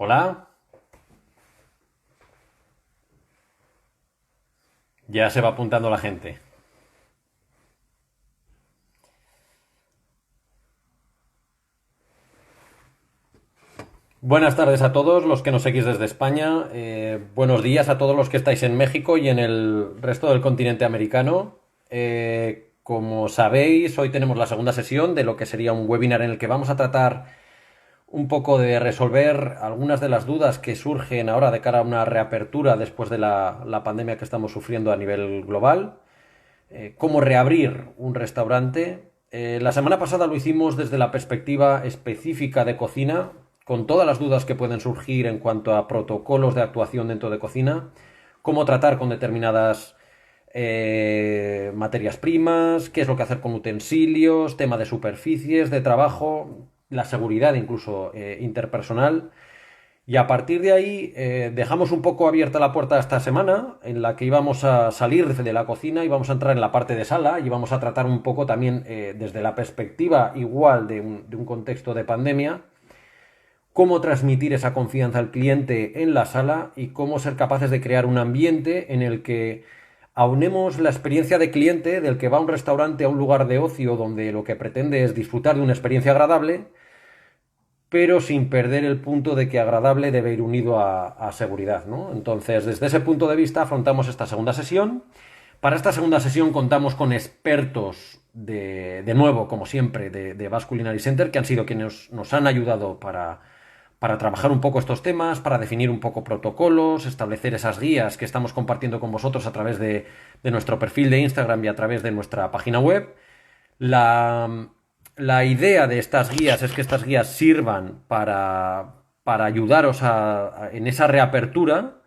Hola, ya se va apuntando la gente. Buenas tardes a todos los que nos seguís desde España. Buenos días a todos los que estáis en México y en el resto del continente americano. Como sabéis, hoy tenemos la segunda sesión de lo que sería un webinar en el que vamos a tratar un poco de resolver algunas de las dudas que surgen ahora de cara a una reapertura después de la pandemia que estamos sufriendo a nivel global. Cómo reabrir un restaurante. La semana pasada lo hicimos desde la perspectiva específica de cocina, con todas las dudas que pueden surgir en cuanto a protocolos de actuación dentro de cocina, cómo tratar con determinadas materias primas, qué es lo que hacer con utensilios, tema de superficies, de trabajo, la seguridad incluso interpersonal. Y a partir de ahí dejamos un poco abierta la puerta esta semana en la que íbamos a salir de la cocina y vamos a entrar en la parte de sala y vamos a tratar un poco también desde la perspectiva igual de un contexto de pandemia, cómo transmitir esa confianza al cliente en la sala y cómo ser capaces de crear un ambiente en el que aunemos la experiencia de cliente del que va a un restaurante, a un lugar de ocio donde lo que pretende es disfrutar de una experiencia agradable, pero sin perder el punto de que agradable debe ir unido a seguridad, ¿no? Entonces, desde ese punto de vista, afrontamos esta segunda sesión. Para esta segunda sesión contamos con expertos de nuevo, como siempre, de Basque Culinary Center, que han sido quienes nos han ayudado para trabajar un poco estos temas, para definir un poco protocolos, establecer esas guías que estamos compartiendo con vosotros a través de nuestro perfil de Instagram y a través de nuestra página web. La, la idea de estas guías es que estas guías sirvan para ayudaros en esa reapertura,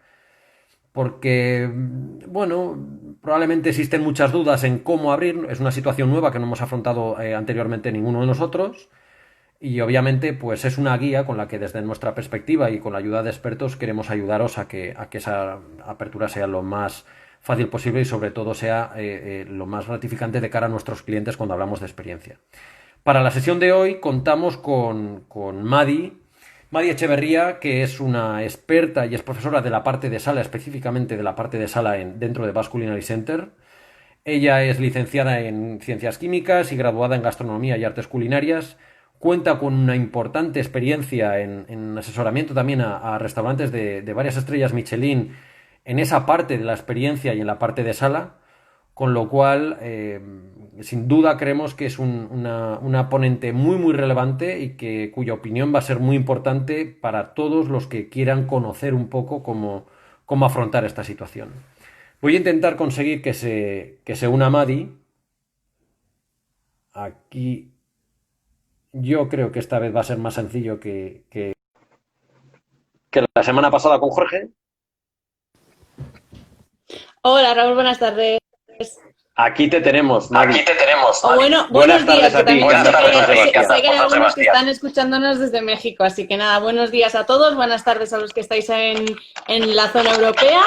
porque, bueno, probablemente existen muchas dudas en cómo abrir. Es una situación nueva que no hemos afrontado anteriormente ninguno de nosotros. Y obviamente, pues es una guía con la que desde nuestra perspectiva y con la ayuda de expertos queremos ayudaros a que esa apertura sea lo más fácil posible y sobre todo sea lo más gratificante de cara a nuestros clientes cuando hablamos de experiencia. Para la sesión de hoy contamos con Madi Echeverría, que es una experta y es profesora de la parte de sala, específicamente de la parte de sala dentro de Basque Culinary Center. Ella es licenciada en Ciencias Químicas y graduada en Gastronomía y Artes Culinarias. Cuenta con una importante experiencia en asesoramiento también a restaurantes de varias estrellas Michelin en esa parte de la experiencia y en la parte de sala, con lo cual, sin duda, creemos que es una ponente muy, muy relevante y cuya opinión va a ser muy importante para todos los que quieran conocer un poco cómo afrontar esta situación. Voy a intentar conseguir que se una Madi. Aquí yo creo que esta vez va a ser más sencillo que la semana pasada con Jorge. Hola Raúl, buenas tardes. Aquí te tenemos, Madi. Aquí te tenemos, O Mari. bueno, Buenas buenos días, tardes que a ti. también Buenas tardes a ti, sé ¿qué que tal, hay Juan algunos que Sebastián? están escuchándonos desde México, así que nada, buenos días a todos, buenas tardes a los que estáis en la zona europea.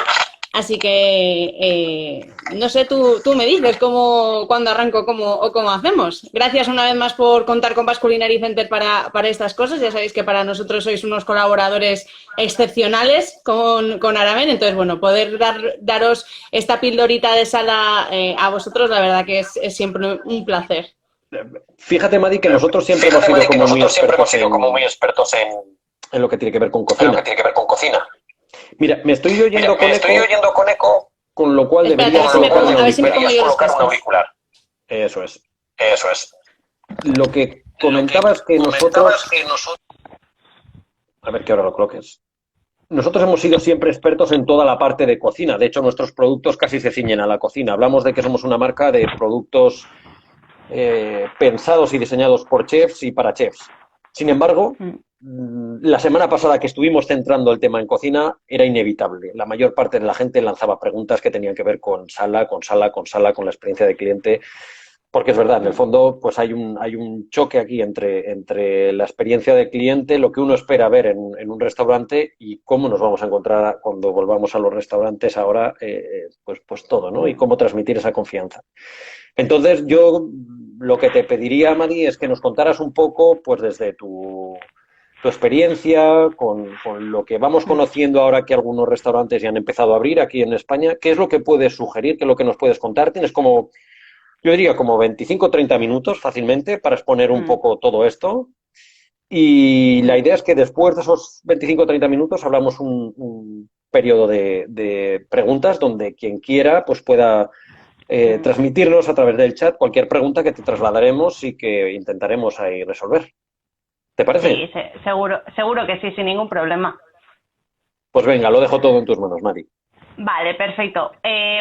Así que, no sé, tú me dices cuándo arranco o cómo hacemos. Gracias una vez más por contar con Basque Culinary Center para estas cosas. Ya sabéis que para nosotros sois unos colaboradores excepcionales con Aramen. Entonces, bueno, poder daros esta pildorita de sala a vosotros, la verdad que es siempre un placer. Fíjate, Madi, que nosotros siempre hemos Fíjate, sido Mari, que como muy nosotros siempre hemos expertos sido como muy expertos en lo que tiene que ver con en lo que cocina. tiene que ver con cocina. Mira, me estoy Mira, oyendo me con estoy eco, oyendo con eco, con lo cual Espérate, deberías con lo colocar cual un a ver si me pongo auricular. yo deberías los colocar un cascos. auricular. Eso es. Eso es. Lo que Lo que comentabas que comentabas nosotros, que nosotros... a ver que ahora lo coloques. Nosotros hemos sido siempre expertos en toda la parte de cocina. De hecho, nuestros productos casi se ciñen a la cocina. Hablamos de que somos una marca de productos pensados y diseñados por chefs y para chefs. Sin embargo, la semana pasada que estuvimos centrando el tema en cocina era inevitable. La mayor parte de la gente lanzaba preguntas que tenían que ver con sala, con la experiencia de cliente. Porque es verdad, en el fondo, pues hay un choque aquí entre la experiencia del cliente, lo que uno espera ver en un restaurante y cómo nos vamos a encontrar cuando volvamos a los restaurantes ahora, pues todo, ¿no? Y cómo transmitir esa confianza. Entonces, yo lo que te pediría, Mari, es que nos contaras un poco, pues desde tu experiencia, con lo que vamos conociendo ahora que algunos restaurantes ya han empezado a abrir aquí en España, ¿qué es lo que puedes sugerir? ¿Qué es lo que nos puedes contar? Tienes como, yo diría, como 25 o 30 minutos fácilmente para exponer un Mm, poco todo esto. Y la mm, idea es que después de esos 25 o 30 minutos hablamos un periodo de preguntas donde quien quiera pues pueda mm. transmitirnos a través del chat cualquier pregunta que te trasladaremos y que intentaremos ahí resolver. ¿Te parece? Sí, seguro, seguro que sí, sin ningún problema. Pues venga, lo dejo todo en tus manos, Mari. Vale, perfecto.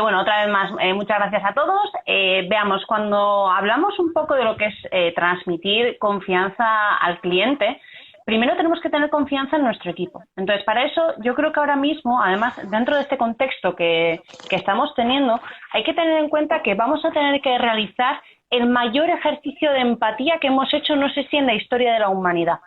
Bueno, otra vez más, muchas gracias a todos. Veamos, cuando hablamos un poco de lo que es transmitir confianza al cliente, primero tenemos que tener confianza en nuestro equipo. Entonces, para eso, yo creo que ahora mismo, además, dentro de este contexto que estamos teniendo, hay que tener en cuenta que vamos a tener que realizar el mayor ejercicio de empatía que hemos hecho, no sé si en la historia de la humanidad.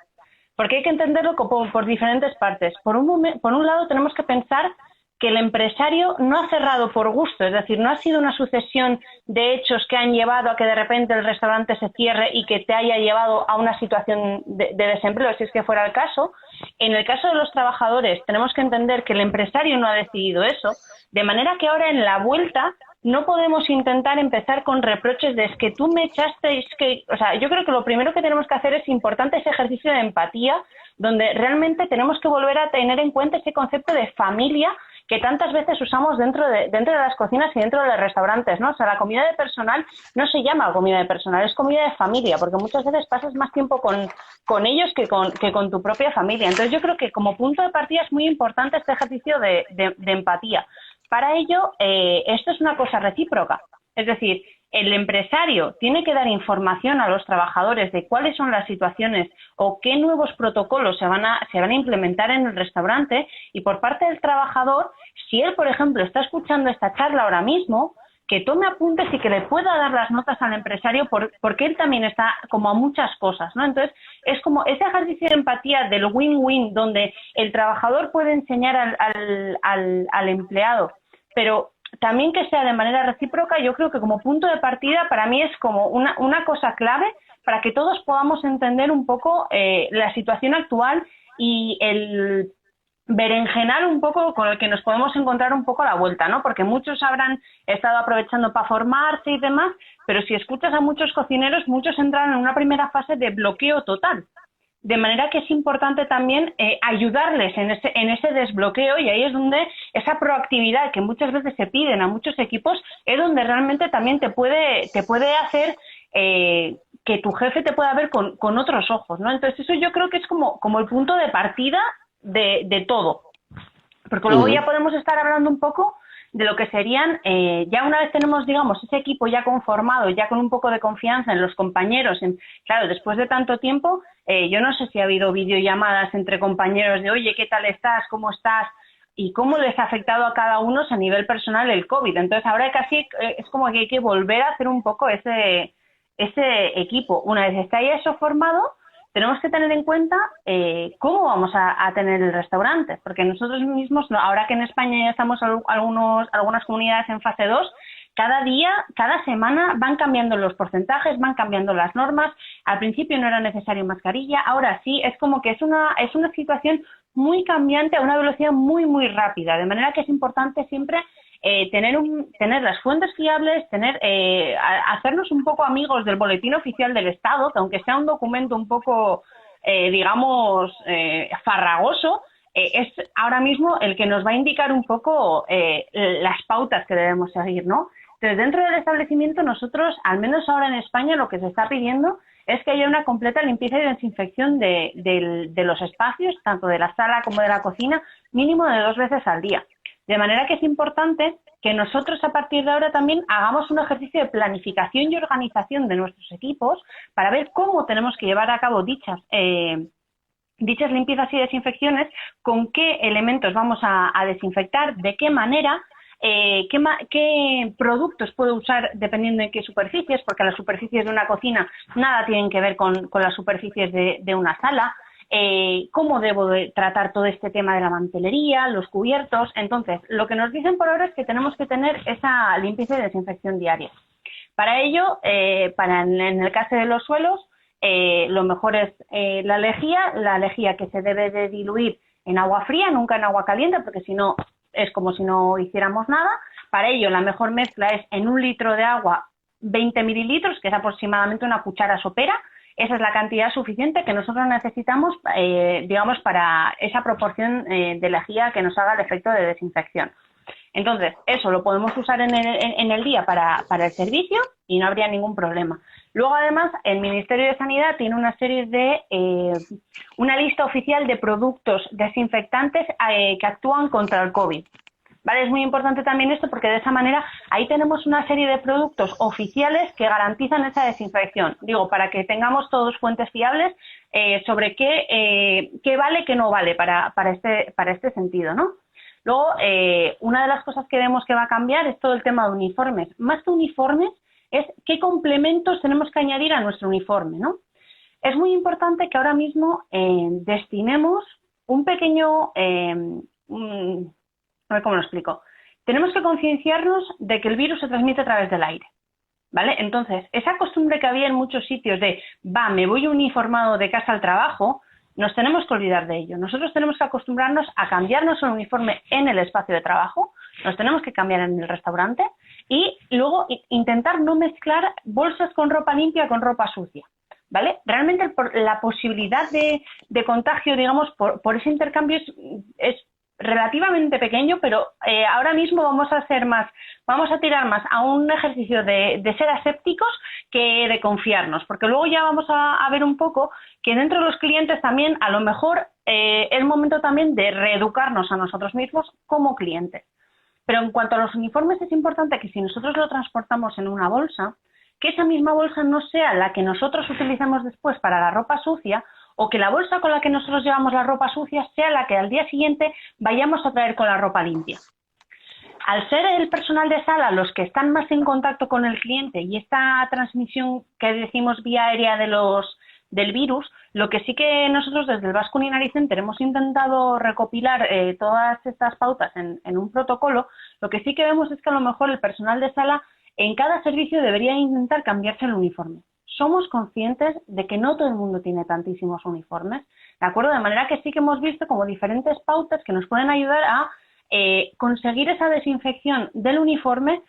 Porque hay que entenderlo por diferentes partes. Por un lado, tenemos que pensar que el empresario no ha cerrado por gusto, es decir, no ha sido una sucesión de hechos que han llevado a que de repente el restaurante se cierre y que te haya llevado a una situación de desempleo, si es que fuera el caso. En el caso de los trabajadores, tenemos que entender que el empresario no ha decidido eso, de manera que ahora en la vuelta no podemos intentar empezar con reproches de es que tú me echaste, es que, o sea, yo creo que lo primero que tenemos que hacer es importante ese ejercicio de empatía, donde realmente tenemos que volver a tener en cuenta ese concepto de familia que tantas veces usamos dentro de las cocinas y dentro de los restaurantes, ¿no? O sea, la comida de personal no se llama comida de personal, es comida de familia, porque muchas veces pasas más tiempo con ellos que con tu propia familia. Entonces yo creo que como punto de partida es muy importante este ejercicio de empatía. Para ello, esto es una cosa recíproca. Es decir, el empresario tiene que dar información a los trabajadores de cuáles son las situaciones o qué nuevos protocolos se van a implementar en el restaurante, y por parte del trabajador, si él, por ejemplo, está escuchando esta charla ahora mismo, que tome apuntes y que le pueda dar las notas al empresario porque él también está como a muchas cosas, ¿no? Entonces, es como ese ejercicio de empatía del win-win donde el trabajador puede enseñar al empleado, pero también que sea de manera recíproca. Yo creo que como punto de partida para mí es como una cosa clave para que todos podamos entender un poco la situación actual y el berenjenal un poco con el que nos podemos encontrar un poco a la vuelta, ¿no? Porque muchos habrán estado aprovechando para formarse y demás, pero si escuchas a muchos cocineros, muchos entran en una primera fase de bloqueo total. De manera que es importante también ayudarles en ese desbloqueo, y ahí es donde esa proactividad que muchas veces se piden a muchos equipos es donde realmente también te puede hacer que tu jefe te pueda ver con otros ojos, ¿no? Entonces eso yo creo que es como el punto de partida de todo. Porque luego ya podemos estar hablando un poco de lo que serían, ya una vez tenemos, digamos, ese equipo ya conformado, ya con un poco de confianza en los compañeros, claro, después de tanto tiempo, yo no sé si ha habido videollamadas entre compañeros de, oye, ¿qué tal estás? ¿Cómo estás? Y cómo les ha afectado a cada uno a nivel personal el COVID. Entonces ahora casi es como que hay que volver a hacer un poco ese equipo. Una vez está ya eso formado, tenemos que tener en cuenta cómo vamos a tener el restaurante, porque nosotros mismos, ahora que en España ya estamos algunas comunidades en fase 2, cada día, cada semana van cambiando los porcentajes, van cambiando las normas. Al principio no era necesario mascarilla, ahora sí, es como que es una situación muy cambiante a una velocidad muy, muy rápida, de manera que es importante siempre tener las fuentes fiables, hacernos un poco amigos del boletín oficial del Estado, que aunque sea un documento un poco, digamos, farragoso, es ahora mismo el que nos va a indicar un poco las pautas que debemos seguir, ¿no? Entonces, dentro del establecimiento, nosotros, al menos ahora en España, lo que se está pidiendo es que haya una completa limpieza y desinfección de los espacios, tanto de la sala como de la cocina, mínimo de 2 veces al día. De manera que es importante que nosotros a partir de ahora también hagamos un ejercicio de planificación y organización de nuestros equipos para ver cómo tenemos que llevar a cabo dichas limpiezas y desinfecciones, con qué elementos vamos a desinfectar, de qué manera, qué productos puedo usar dependiendo de qué superficies, porque las superficies de una cocina nada tienen que ver con las superficies de una sala. Cómo debo de tratar todo este tema de la mantelería, los cubiertos. Entonces, lo que nos dicen por ahora es que tenemos que tener esa limpieza y desinfección diaria. Para ello, en el caso de los suelos, lo mejor es la lejía que se debe de diluir en agua fría, nunca en agua caliente, porque si no es como si no hiciéramos nada. Para ello, la mejor mezcla es en 1 litro de agua 20 mililitros, que es aproximadamente una cuchara sopera. Esa es la cantidad suficiente que nosotros necesitamos, digamos, para esa proporción de lejía que nos haga el efecto de desinfección. Entonces, eso lo podemos usar en el día para el servicio y no habría ningún problema. Luego, además, el Ministerio de Sanidad tiene una serie de, una lista oficial de productos desinfectantes que actúan contra el COVID. ¿Vale? Es muy importante también esto porque de esa manera ahí tenemos una serie de productos oficiales que garantizan esa desinfección. Digo, para que tengamos todos fuentes fiables sobre qué vale, qué no vale para este sentido, ¿no? Luego, una de las cosas que vemos que va a cambiar es todo el tema de uniformes. Más que uniformes, es qué complementos tenemos que añadir a nuestro uniforme, ¿no? Es muy importante que ahora mismo destinemos un pequeño... a ver cómo lo explico. Tenemos que concienciarnos de que el virus se transmite a través del aire, ¿vale? Entonces, esa costumbre que había en muchos sitios de, me voy uniformado de casa al trabajo, nos tenemos que olvidar de ello. Nosotros tenemos que acostumbrarnos a cambiarnos el uniforme en el espacio de trabajo, nos tenemos que cambiar en el restaurante y luego intentar no mezclar bolsas con ropa limpia con ropa sucia, ¿vale? Realmente la posibilidad de contagio, digamos, por ese intercambio es relativamente pequeño, pero ahora mismo vamos a tirar más a un ejercicio de ser asépticos que de confiarnos, porque luego ya vamos a ver un poco que dentro de los clientes también a lo mejor es momento también de reeducarnos a nosotros mismos como clientes. Pero en cuanto a los uniformes es importante que si nosotros lo transportamos en una bolsa, que esa misma bolsa no sea la que nosotros utilicemos después para la ropa sucia, o que la bolsa con la que nosotros llevamos la ropa sucia sea la que al día siguiente vayamos a traer con la ropa limpia. Al ser el personal de sala los que están más en contacto con el cliente y esta transmisión que decimos vía aérea del virus, lo que sí que nosotros desde el Basque Culinary Center hemos intentado recopilar todas estas pautas en un protocolo, lo que sí que vemos es que a lo mejor el personal de sala en cada servicio debería intentar cambiarse el uniforme. Somos conscientes de que no todo el mundo tiene tantísimos uniformes, ¿de acuerdo? De manera que sí que hemos visto como diferentes pautas que nos pueden ayudar a conseguir esa desinfección del uniforme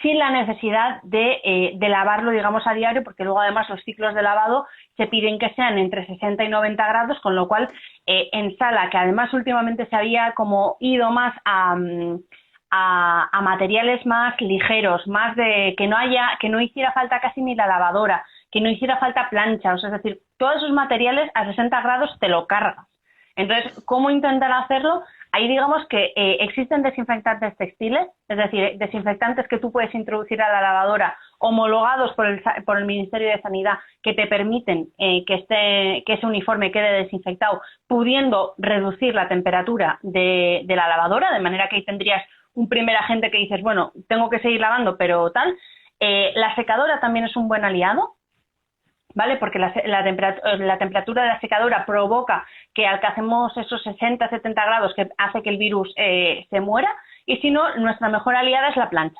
sin la necesidad de lavarlo, digamos, a diario, porque luego además los ciclos de lavado se piden que sean entre 60 y 90 grados, con lo cual en sala, que además últimamente se había como ido más a materiales más ligeros, más de que no hiciera falta casi ni la lavadora, que no hiciera falta plancha, o sea, es decir, todos esos materiales a 60 grados te lo cargas. Entonces, ¿cómo intentar hacerlo? Ahí digamos que existen desinfectantes textiles, es decir, desinfectantes que tú puedes introducir a la lavadora homologados por el Ministerio de Sanidad que te permiten que ese uniforme quede desinfectado, pudiendo reducir la temperatura de la lavadora, de manera que ahí tendrías un primer agente que dices, bueno, tengo que seguir lavando, pero tal. La secadora también es un buen aliado, ¿vale? Porque la temperatura de la secadora provoca que alcancemos esos 60, 70 grados que hace que el virus se muera, y si no, nuestra mejor aliada es la plancha.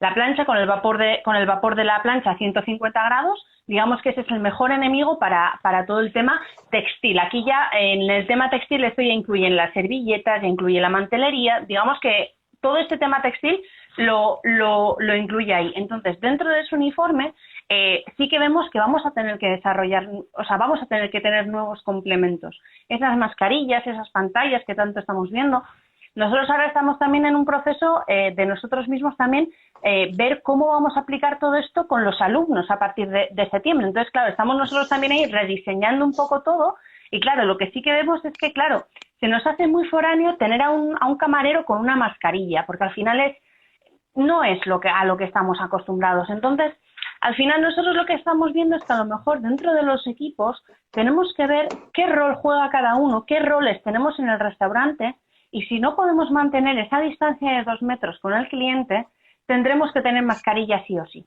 La plancha con el vapor de la plancha a 150 grados, digamos que ese es el mejor enemigo para todo el tema textil. Aquí ya en el tema textil esto ya incluye las servilletas, ya incluye la mantelería, digamos que todo este tema textil lo incluye ahí. Entonces, dentro de ese uniforme sí que vemos que vamos a tener que desarrollar, o sea, vamos a tener que tener nuevos complementos. Esas mascarillas, esas pantallas que tanto estamos viendo. Nosotros ahora estamos también en un proceso de nosotros mismos también ver cómo vamos a aplicar todo esto con los alumnos a partir de septiembre. Entonces, claro, estamos nosotros también ahí rediseñando un poco todo y, claro, lo que sí que vemos es que, claro, se nos hace muy foráneo tener a un camarero con una mascarilla, porque al final no es a lo que estamos acostumbrados. Entonces, al final nosotros lo que estamos viendo es que a lo mejor dentro de los equipos tenemos que ver qué rol juega cada uno, qué roles tenemos en el restaurante, y si no podemos mantener esa distancia de 2 metros con el cliente, tendremos que tener mascarilla sí o sí.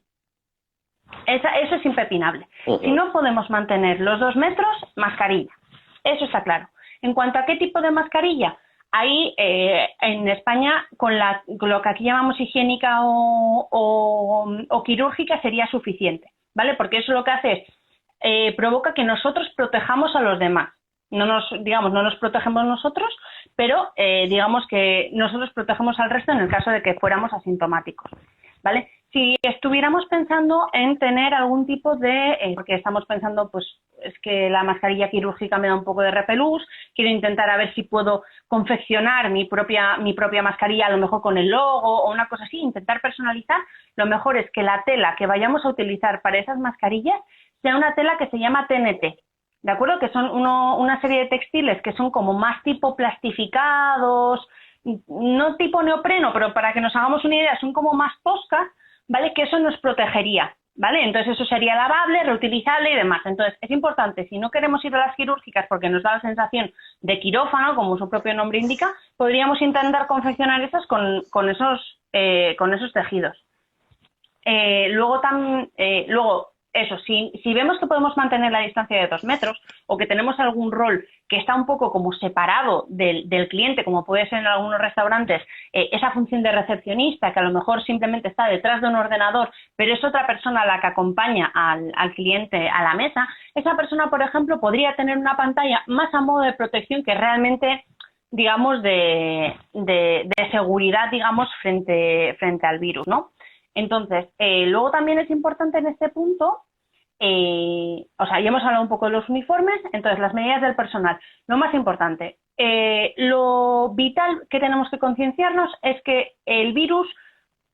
Eso es impepinable. Si no podemos mantener los 2 metros, mascarilla. Eso está claro. En cuanto a qué tipo de mascarilla, ahí en España con lo que aquí llamamos higiénica o quirúrgica sería suficiente, ¿vale? Porque eso lo que hace es provoca que nosotros protejamos a los demás. No nos protegemos nosotros, pero digamos que nosotros protegemos al resto en el caso de que fuéramos asintomáticos, ¿vale? Si estuviéramos pensando en tener algún tipo de, porque estamos pensando, pues es que la mascarilla quirúrgica me da un poco de repelús, quiero intentar a ver si puedo confeccionar mi propia mascarilla, a lo mejor con el logo o una cosa así, intentar personalizar, lo mejor es que la tela que vayamos a utilizar para esas mascarillas sea una tela que se llama TNT. ¿De acuerdo? Que son una serie de textiles que son como más tipo plastificados, no tipo neopreno, pero para que nos hagamos una idea, son como más poscas, ¿vale? Que eso nos protegería, ¿vale? Entonces eso sería lavable, reutilizable y demás. Entonces es importante, si no queremos ir a las quirúrgicas porque nos da la sensación de quirófano, como su propio nombre indica, podríamos intentar confeccionar esas con esos tejidos. Luego, eso, si vemos que podemos mantener la distancia de 2 metros o que tenemos algún rol que está un poco como separado del cliente, como puede ser en algunos restaurantes, esa función de recepcionista que a lo mejor simplemente está detrás de un ordenador, pero es otra persona la que acompaña al cliente a la mesa, esa persona, por ejemplo, podría tener una pantalla más a modo de protección que realmente, digamos, de seguridad, digamos, frente al virus, ¿no? Entonces, luego también es importante en este punto, ya hemos hablado un poco de los uniformes, entonces las medidas del personal. Lo más importante, lo vital que tenemos que concienciarnos es que el virus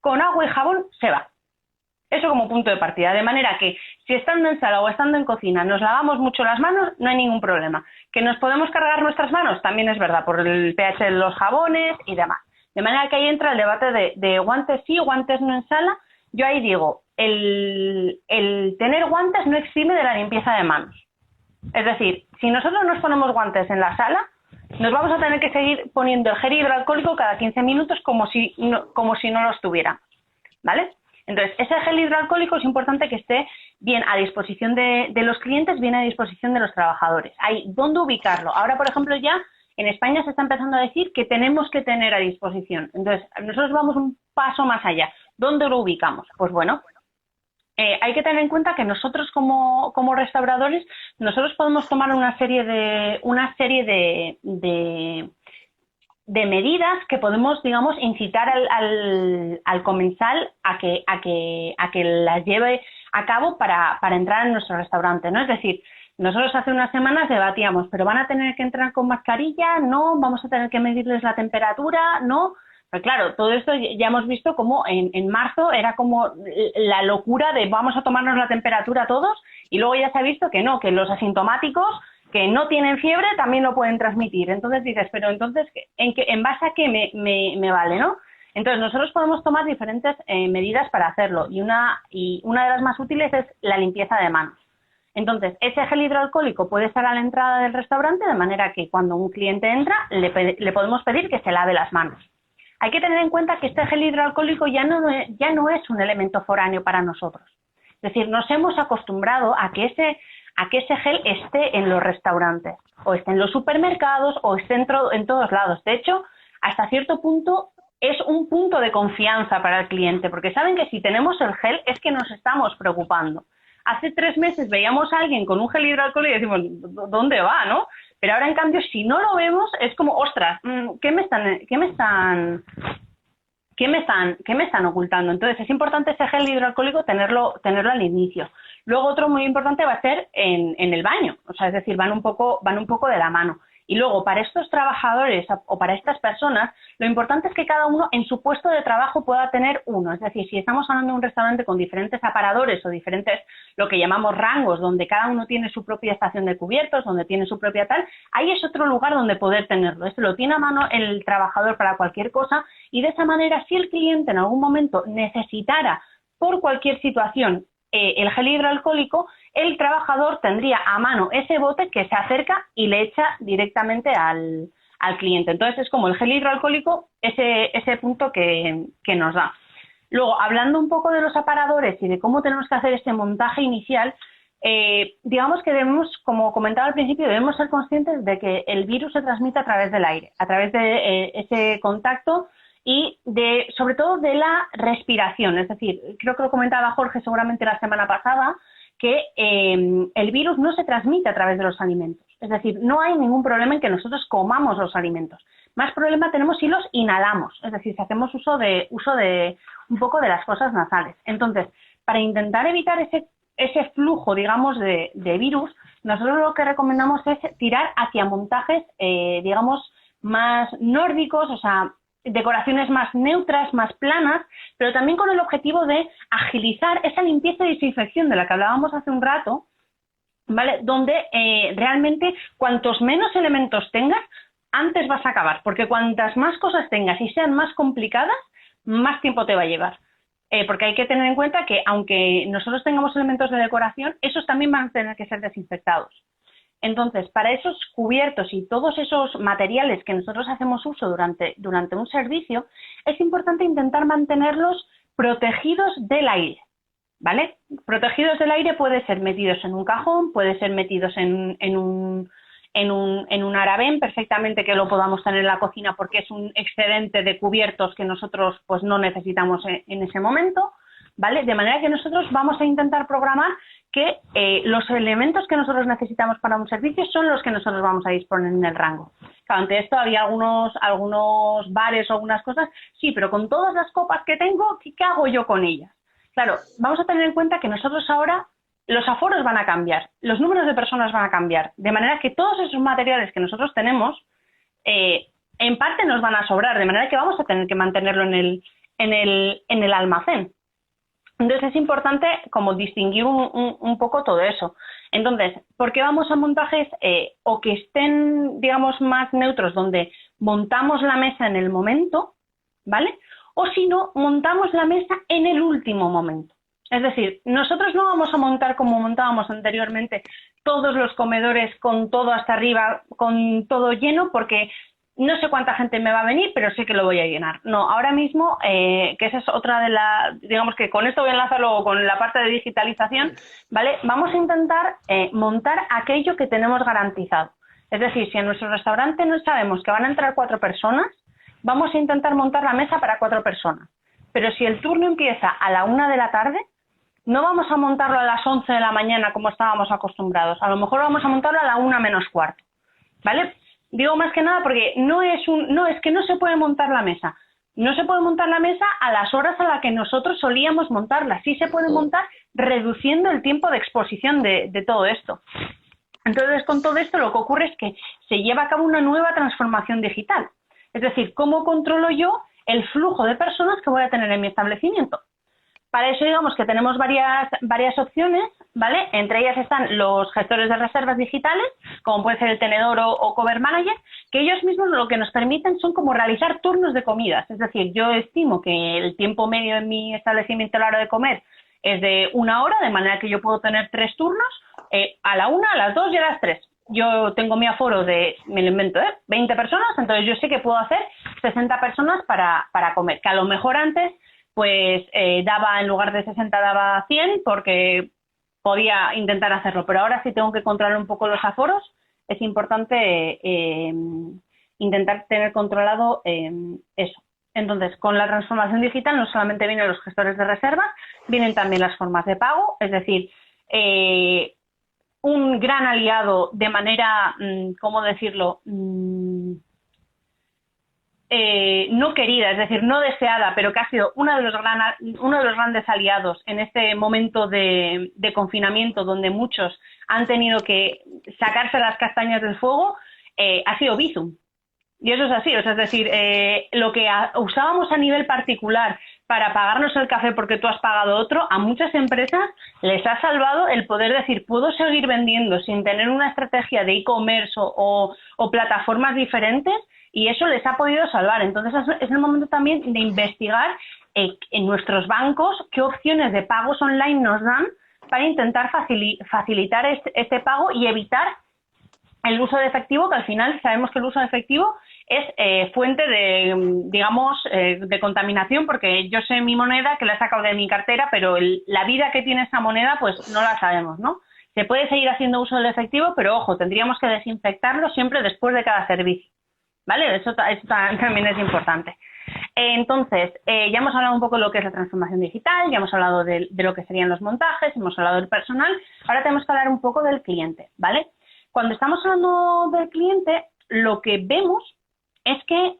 con agua y jabón se va. Eso como punto de partida, de manera que si estando en sala o estando en cocina nos lavamos mucho las manos, no hay ningún problema. Que nos podemos cargar nuestras manos, también es verdad, por el pH de los jabones y demás. De manera que ahí entra el debate de guantes sí, guantes no en sala. Yo ahí digo, el tener guantes no exime de la limpieza de manos. Es decir, si nosotros nos ponemos guantes en la sala, nos vamos a tener que seguir poniendo el gel hidroalcohólico cada 15 minutos como si no lo estuviera, ¿vale? Entonces, ese gel hidroalcohólico es importante que esté bien a disposición de los clientes, bien a disposición de los trabajadores. Ahí, ¿dónde ubicarlo? Ahora, por ejemplo, ya en España se está empezando a decir que tenemos que tener a disposición. Entonces, nosotros vamos un paso más allá. ¿Dónde lo ubicamos? Pues bueno, hay que tener en cuenta que nosotros como restauradores, nosotros podemos tomar una serie de medidas que podemos, digamos, incitar al comensal a que las lleve a cabo para entrar en nuestro restaurante, ¿no? Es decir, nosotros hace unas semanas debatíamos, ¿pero van a tener que entrar con mascarilla? No, ¿vamos a tener que medirles la temperatura? No. Pero claro, todo esto ya hemos visto como en marzo era como la locura de vamos a tomarnos la temperatura todos y luego ya se ha visto que no, que los asintomáticos que no tienen fiebre también lo pueden transmitir. Entonces dices, pero entonces, ¿en base a qué me vale, no? Entonces nosotros podemos tomar diferentes medidas para hacerlo y una de las más útiles es la limpieza de manos. Entonces, ese gel hidroalcohólico puede estar a la entrada del restaurante de manera que cuando un cliente entra le podemos pedir que se lave las manos. Hay que tener en cuenta que este gel hidroalcohólico ya no es un elemento foráneo para nosotros. Es decir, nos hemos acostumbrado a que ese gel esté en los restaurantes, o esté en los supermercados, o esté en todos lados. De hecho, hasta cierto punto es un punto de confianza para el cliente, porque saben que si tenemos el gel es que nos estamos preocupando. Hace 3 meses veíamos a alguien con un gel hidroalcohólico y decimos, ¿dónde va, no? Pero ahora, en cambio, si no lo vemos, es como, ostras, ¿qué me están ocultando? Entonces, es importante ese gel hidroalcohólico tenerlo al inicio. Luego, otro muy importante va a ser en el baño, o sea, es decir, van un poco de la mano. Y luego, para estos trabajadores o para estas personas, lo importante es que cada uno en su puesto de trabajo pueda tener uno. Es decir, si estamos hablando de un restaurante con diferentes aparadores o diferentes, lo que llamamos rangos, donde cada uno tiene su propia estación de cubiertos, donde tiene su propia tal, ahí es otro lugar donde poder tenerlo. Esto lo tiene a mano el trabajador para cualquier cosa y de esa manera, si el cliente en algún momento necesitara, por cualquier situación, el gel hidroalcohólico, el trabajador tendría a mano ese bote que se acerca y le echa directamente al cliente. Entonces es como el gel hidroalcohólico ese punto que nos da. Luego, hablando un poco de los aparadores y de cómo tenemos que hacer este montaje inicial, digamos que debemos, como comentaba al principio, debemos ser conscientes de que el virus se transmite a través del aire, a través de ese contacto y sobre todo de la respiración. Es decir, creo que lo comentaba Jorge seguramente la semana pasada, que el virus no se transmite a través de los alimentos. Es decir, no hay ningún problema en que nosotros comamos los alimentos. Más problema tenemos si los inhalamos, es decir, si hacemos uso de un poco de las fosas nasales. Entonces, para intentar evitar ese flujo, digamos, de virus, nosotros lo que recomendamos es tirar hacia montajes, digamos, más nórdicos, o sea, decoraciones más neutras, más planas, pero también con el objetivo de agilizar esa limpieza y desinfección de la que hablábamos hace un rato, ¿vale? Donde realmente cuantos menos elementos tengas, antes vas a acabar, porque cuantas más cosas tengas y sean más complicadas, más tiempo te va a llevar. Porque hay que tener en cuenta que aunque nosotros tengamos elementos de decoración, esos también van a tener que ser desinfectados. Entonces, para esos cubiertos y todos esos materiales que nosotros hacemos uso durante un servicio, es importante intentar mantenerlos protegidos del aire, ¿vale? Protegidos del aire puede ser metidos en un cajón, puede ser metidos en un arabén, perfectamente que lo podamos tener en la cocina porque es un excedente de cubiertos que nosotros pues no necesitamos en ese momento, ¿vale? De manera que nosotros vamos a intentar programar que los elementos que nosotros necesitamos para un servicio son los que nosotros vamos a disponer en el rango. Claro, ante esto había algunos bares o algunas cosas, sí, pero con todas las copas que tengo, ¿qué hago yo con ellas? Claro, vamos a tener en cuenta que nosotros ahora los aforos van a cambiar, los números de personas van a cambiar, de manera que todos esos materiales que nosotros tenemos, en parte nos van a sobrar, de manera que vamos a tener que mantenerlo en el almacén. Entonces es importante como distinguir un poco todo eso. Entonces, ¿por qué vamos a montajes o que estén, digamos, más neutros, donde montamos la mesa en el momento, ¿vale? O si no, montamos la mesa en el último momento. Es decir, nosotros no vamos a montar como montábamos anteriormente todos los comedores con todo hasta arriba, con todo lleno, porque no sé cuánta gente me va a venir, pero sé que lo voy a llenar. No, ahora mismo, que esa es otra de las, digamos que con esto voy a enlazar luego con la parte de digitalización, ¿vale? Vamos a intentar montar aquello que tenemos garantizado. Es decir, si en nuestro restaurante no sabemos que van a entrar 4 personas, vamos a intentar montar la mesa para 4 personas. Pero si el turno empieza a la 1 de la tarde, no vamos a montarlo a las 11 de la mañana como estábamos acostumbrados. A lo mejor vamos a montarlo a la 1 menos cuarto, ¿vale? Digo más que nada porque no es que no se puede montar la mesa. No se puede montar la mesa a las horas a las que nosotros solíamos montarla. Sí se puede montar reduciendo el tiempo de exposición de todo esto. Entonces, con todo esto lo que ocurre es que se lleva a cabo una nueva transformación digital. Es decir, ¿cómo controlo yo el flujo de personas que voy a tener en mi establecimiento? Para eso, digamos que tenemos varias opciones, ¿vale? Entre ellas están los gestores de reservas digitales, como puede ser el tenedor o cover manager, que ellos mismos lo que nos permiten son como realizar turnos de comidas. Es decir, yo estimo que el tiempo medio en mi establecimiento a la hora de comer es de 1 hora, de manera que yo puedo tener 3 turnos, a la 1, a las 2 y a las 3. Yo tengo mi aforo de, me lo invento, 20 personas, entonces yo sé que puedo hacer 60 personas para comer, que a lo mejor antes pues daba, en lugar de 60 daba 100 porque podía intentar hacerlo, pero ahora sí tengo que controlar un poco los aforos, es importante intentar tener controlado eso. Entonces, con la transformación digital no solamente vienen los gestores de reservas, vienen también las formas de pago, es decir, un gran aliado de manera, ¿cómo decirlo?, no querida, es decir, no deseada, pero que ha sido uno de los grandes aliados en este momento de confinamiento donde muchos han tenido que sacarse las castañas del fuego, ha sido Bizum. Y eso es así, o sea, es decir, lo que usábamos a nivel particular para pagarnos el café porque tú has pagado otro, a muchas empresas les ha salvado el poder decir, puedo seguir vendiendo sin tener una estrategia de e-commerce o plataformas diferentes, y eso les ha podido salvar. Entonces es el momento también de investigar en nuestros bancos qué opciones de pagos online nos dan para intentar facilitar este pago y evitar el uso de efectivo, que al final sabemos que el uso de efectivo es fuente de, digamos, de contaminación, porque yo sé mi moneda que la he sacado de mi cartera, pero la vida que tiene esa moneda pues no la sabemos, ¿no? Se puede seguir haciendo uso del efectivo, pero ojo, tendríamos que desinfectarlo siempre después de cada servicio, ¿vale? Eso también es importante. Entonces, ya hemos hablado un poco de lo que es la transformación digital, ya hemos hablado de lo que serían los montajes, hemos hablado del personal, ahora tenemos que hablar un poco del cliente, ¿vale? Cuando estamos hablando del cliente, lo que vemos es que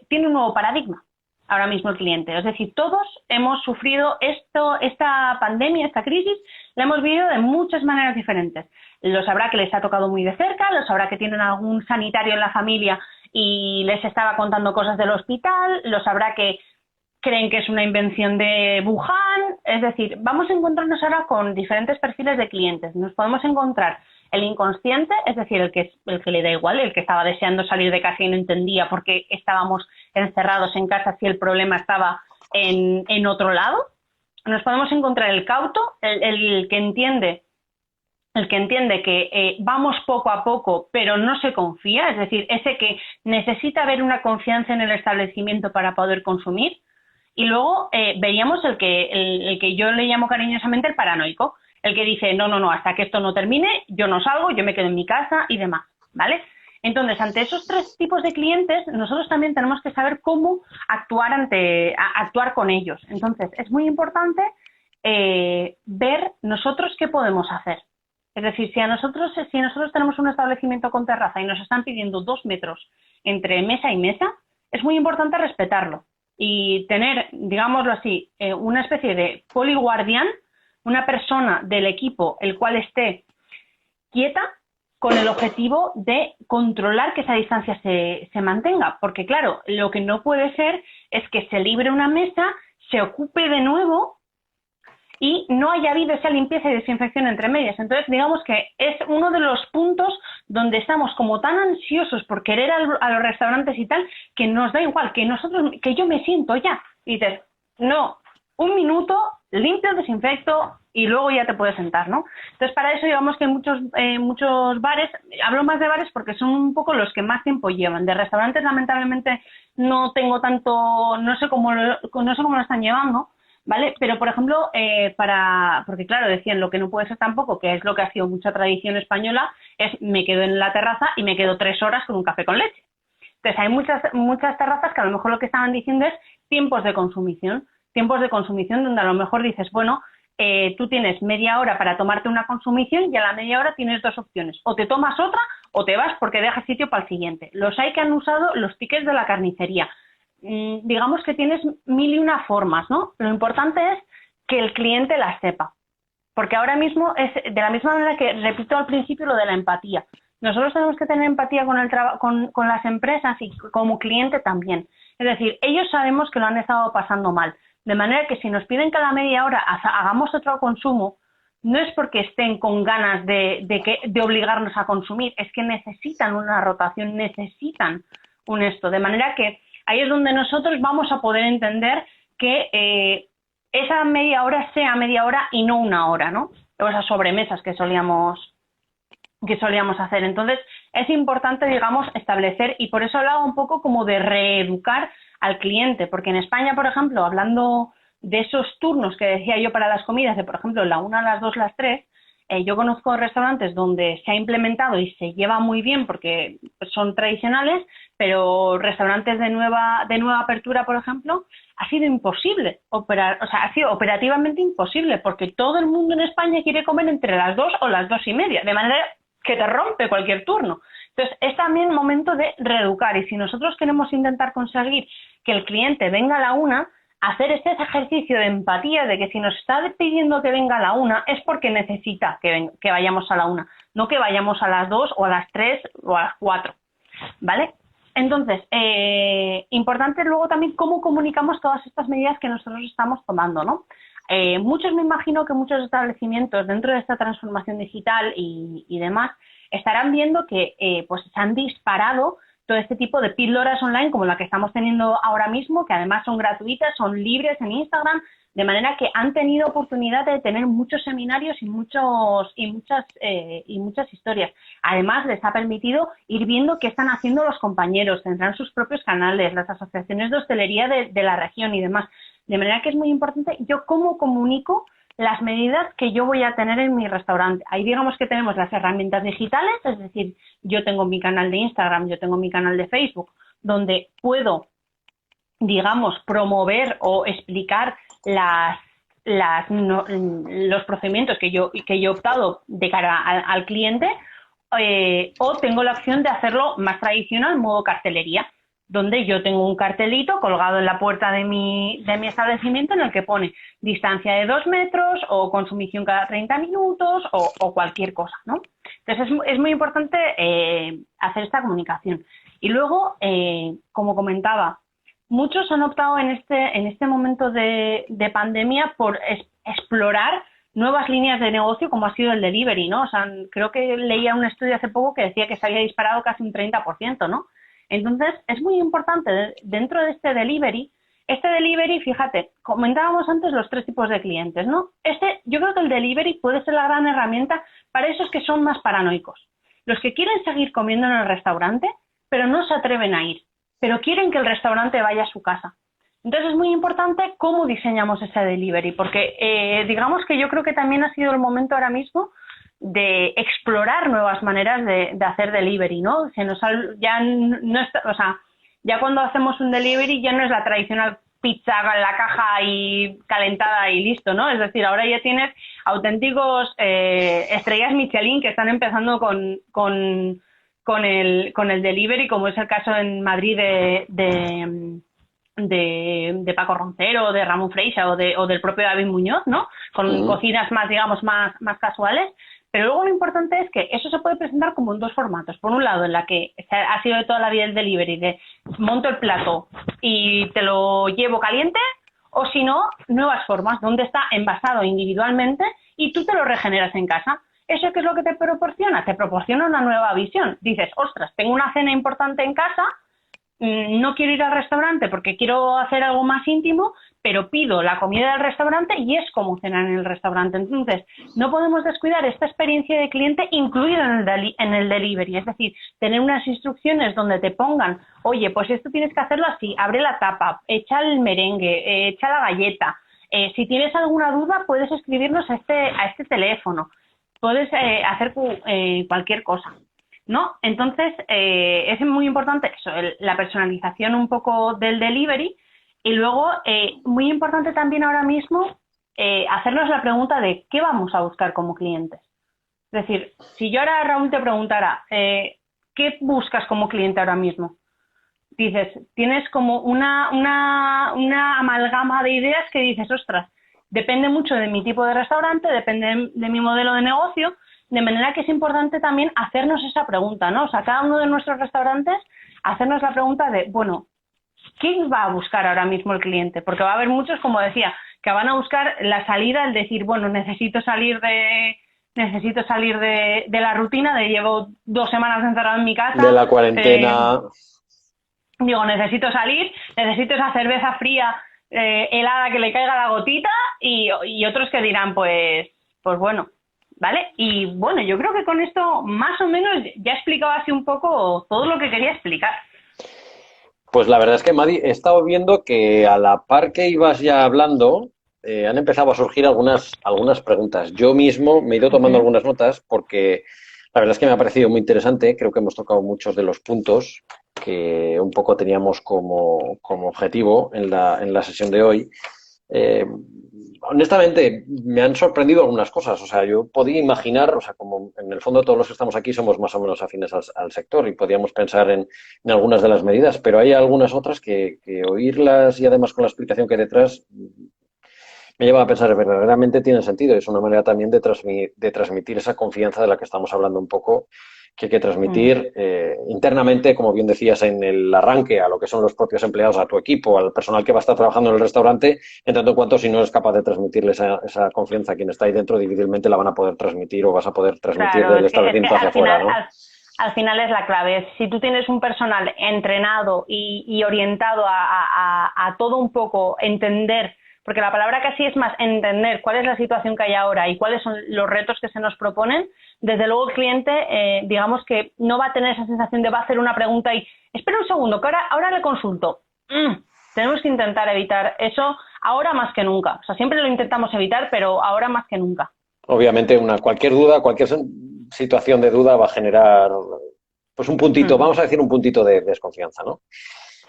tiene un nuevo paradigma ahora mismo el cliente. Es decir, todos hemos sufrido esta pandemia, esta crisis, la hemos vivido de muchas maneras diferentes. Lo sabrá que les ha tocado muy de cerca, lo sabrá que tienen algún sanitario en la familia y les estaba contando cosas del hospital, lo sabrá que creen que es una invención de Wuhan. Es decir, vamos a encontrarnos ahora con diferentes perfiles de clientes. Nos podemos encontrar el inconsciente, es decir, el que le da igual, el que estaba deseando salir de casa y no entendía por qué estábamos encerrados en casa si el problema estaba en otro lado. Nos podemos encontrar el cauto, el que entiende que vamos poco a poco, pero no se confía, es decir, ese que necesita ver una confianza en el establecimiento para poder consumir. Y luego veíamos el que yo le llamo cariñosamente el paranoico, el que dice, no, hasta que esto no termine, yo no salgo, yo me quedo en mi casa y demás, ¿vale? Entonces, ante esos tres tipos de clientes, nosotros también tenemos que saber cómo actuar con ellos. Entonces, es muy importante ver nosotros qué podemos hacer. Es decir, si nosotros tenemos un establecimiento con terraza y nos están pidiendo 2 metros entre mesa y mesa, es muy importante respetarlo y tener, digámoslo así, una especie de poliguardián, una persona del equipo el cual esté quieta con el objetivo de controlar que esa distancia se mantenga. Porque claro, lo que no puede ser es que se libre una mesa, se ocupe de nuevo y no haya habido esa limpieza y desinfección entre medias. Entonces, digamos que es uno de los puntos donde estamos como tan ansiosos por querer a los restaurantes y tal, que nos da igual, que yo me siento ya. Y dices, no, 1 minuto, limpio, desinfecto y luego ya te puedes sentar, ¿no? Entonces, para eso digamos que muchos bares, hablo más de bares porque son un poco los que más tiempo llevan. De restaurantes, lamentablemente, no tengo tanto, no sé cómo lo están llevando, ¿vale? Pero, por ejemplo, porque claro, decían lo que no puede ser tampoco, que es lo que ha sido mucha tradición española, es me quedo en la terraza y me quedo 3 horas con un café con leche. Entonces, hay muchas terrazas que a lo mejor lo que estaban diciendo es tiempos de consumición donde a lo mejor dices, bueno, tú tienes media hora para tomarte una consumición y a la media hora tienes 2 opciones, o te tomas otra o te vas porque dejas sitio para el siguiente. Los hay que han usado los tickets de la carnicería. Digamos que tienes 1000 y una formas, ¿no? Lo importante es que el cliente las sepa, porque ahora mismo es de la misma manera que repito al principio lo de la empatía. Nosotros tenemos que tener empatía con las empresas y como cliente también. Es decir, ellos sabemos que lo han estado pasando mal, de manera que si nos piden cada media hora hagamos otro consumo, no es porque estén con ganas de obligarnos a consumir, es que necesitan una rotación, necesitan un esto, de manera que ahí es donde nosotros vamos a poder entender que esa media hora sea media hora y no 1 hora, ¿no? O esas sobremesas que solíamos hacer. Entonces, es importante, digamos, establecer, y por eso hablaba un poco como de reeducar al cliente, porque en España, por ejemplo, hablando de esos turnos que decía yo para las comidas, de por ejemplo, la 1, las 2, las 3, yo conozco restaurantes donde se ha implementado y se lleva muy bien porque son tradicionales, pero restaurantes de nueva apertura, por ejemplo, ha sido imposible operar, o sea, ha sido operativamente imposible porque todo el mundo en España quiere comer entre las 2 o las 2:30, de manera que te rompe cualquier turno. Entonces, es también momento de reeducar y si nosotros queremos intentar conseguir que el cliente venga a la 1, hacer ese ejercicio de empatía de que si nos está pidiendo que venga a la 1 es porque necesita que vayamos a la 1, no que vayamos a las 2 o a las 3 o a las 4, ¿vale? Entonces, importante luego también cómo comunicamos todas estas medidas que nosotros estamos tomando, ¿no? Me imagino que muchos establecimientos dentro de esta transformación digital y demás estarán viendo que pues se han disparado todo este tipo de píldoras online como la que estamos teniendo ahora mismo, que además son gratuitas, son libres en Instagram, de manera que han tenido oportunidad de tener muchos seminarios y muchas historias. Además, les ha permitido ir viendo qué están haciendo los compañeros, tendrán sus propios canales, las asociaciones de hostelería de la región y demás. De manera que es muy importante yo cómo comunico las medidas que yo voy a tener en mi restaurante. Ahí digamos que tenemos las herramientas digitales, es decir, yo tengo mi canal de Instagram, yo tengo mi canal de Facebook, donde puedo digamos, promover o explicar los procedimientos que yo he optado de cara al cliente, o tengo la opción de hacerlo más tradicional, modo cartelería, donde yo tengo un cartelito colgado en la puerta de mi establecimiento en el que pone distancia de 2 metros o consumición cada 30 minutos o cualquier cosa, ¿no? Entonces es muy importante hacer esta comunicación. Y luego, como comentaba, muchos han optado en este momento de pandemia por explorar nuevas líneas de negocio como ha sido el delivery, ¿no? O sea, creo que leía un estudio hace poco que decía que se había disparado casi un 30%, ¿no? Entonces, es muy importante dentro de este delivery, fíjate, comentábamos antes los 3 tipos de clientes, ¿no? Yo creo que el delivery puede ser la gran herramienta para esos que son más paranoicos. Los que quieren seguir comiendo en el restaurante, pero no se atreven a ir, pero quieren que el restaurante vaya a su casa. Entonces, es muy importante cómo diseñamos ese delivery, porque digamos que yo creo que también ha sido el momento ahora mismo de explorar nuevas maneras de hacer delivery, ¿no? Ya cuando hacemos un delivery ya no es la tradicional pizza en la caja y calentada y listo, ¿no? Es decir, ahora ya tienes auténticos estrellas Michelin que están empezando con el delivery, como es el caso en Madrid de Paco Roncero, de Ramón Freixa o del propio David Muñoz, ¿no? Con cocinas más, digamos, más casuales. Pero luego lo importante es que eso se puede presentar como en 2 formatos. Por un lado, en la que ha sido de toda la vida el delivery, de monto el plato y te lo llevo caliente, o si no, nuevas formas, donde está envasado individualmente y tú te lo regeneras en casa. ¿Eso qué es lo que te proporciona? Te proporciona una nueva visión. Dices, ostras, tengo una cena importante en casa, no quiero ir al restaurante porque quiero hacer algo más íntimo, pero pido la comida del restaurante y es como cenar en el restaurante. Entonces, no podemos descuidar esta experiencia de cliente incluida en el delivery. Es decir, tener unas instrucciones donde te pongan, oye, pues esto tienes que hacerlo así, abre la tapa, echa el merengue, echa la galleta. Si tienes alguna duda, puedes escribirnos a este teléfono. Puedes hacer cualquier cosa, ¿no? Entonces, es muy importante eso, la personalización un poco del delivery. Y luego, muy importante también ahora mismo, hacernos la pregunta de qué vamos a buscar como clientes. Es decir, si yo ahora, Raúl, te preguntara, ¿qué buscas como cliente ahora mismo? Dices, tienes como una amalgama de ideas que dices, ostras, depende mucho de mi tipo de restaurante, depende de mi modelo de negocio, de manera que es importante también hacernos esa pregunta, ¿no? O sea, cada uno de nuestros restaurantes, hacernos la pregunta de, bueno, ¿qué va a buscar ahora mismo el cliente? Porque va a haber muchos, como decía, que van a buscar la salida, el decir, bueno, necesito salir de la rutina, de llevo 2 semanas encerrado en mi casa. De la cuarentena. Necesito salir, necesito esa cerveza fría, helada, que le caiga la gotita, y otros que dirán, pues bueno, ¿vale? Y bueno, yo creo que con esto más o menos ya he explicado así un poco todo lo que quería explicar. Pues la verdad es que, Madi, he estado viendo que a la par que ibas ya hablando, han empezado a surgir algunas preguntas. Yo mismo me he ido tomando algunas notas porque la verdad es que me ha parecido muy interesante. Creo que hemos tocado muchos de los puntos que un poco teníamos como objetivo en la sesión de hoy. Honestamente, me han sorprendido algunas cosas. O sea, yo podía imaginar, o sea, como en el fondo todos los que estamos aquí somos más o menos afines al sector y podíamos pensar en algunas de las medidas, pero hay algunas otras que oírlas y además con la explicación que hay detrás me lleva a pensar, verdaderamente tiene sentido. Es una manera también de transmitir esa confianza de la que estamos hablando un poco, que hay que transmitir internamente, como bien decías en el arranque, a lo que son los propios empleados, a tu equipo, al personal que va a estar trabajando en el restaurante, en tanto en cuanto si no eres capaz de transmitirle esa confianza a quien está ahí dentro, difícilmente la van a poder transmitir o vas a poder transmitir del establecimiento hacia afuera, ¿no? Al final es la clave. Si tú tienes un personal entrenado y orientado a todo un poco entender, porque la palabra casi es más entender cuál es la situación que hay ahora y cuáles son los retos que se nos proponen, desde luego el cliente, digamos que no va a tener esa sensación de va a hacer una pregunta y espera un segundo, que ahora le consulto. Tenemos que intentar evitar eso ahora más que nunca. O sea, siempre lo intentamos evitar, pero ahora más que nunca. Obviamente, cualquier duda, cualquier situación de duda va a generar pues un puntito, vamos a decir un puntito de desconfianza, ¿no?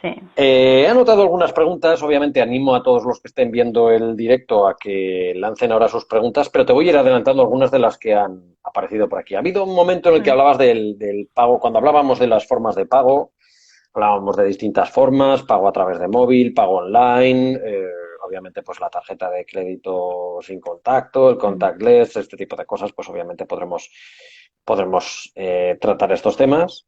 Sí. He anotado algunas preguntas, obviamente animo a todos los que estén viendo el directo a que lancen ahora sus preguntas, pero te voy a ir adelantando algunas de las que han aparecido por aquí. Ha habido un momento en el que hablabas del pago, cuando hablábamos de las formas de pago, hablábamos de distintas formas, pago a través de móvil, pago online, obviamente pues la tarjeta de crédito sin contacto, el contactless, este tipo de cosas, pues obviamente podremos tratar estos temas.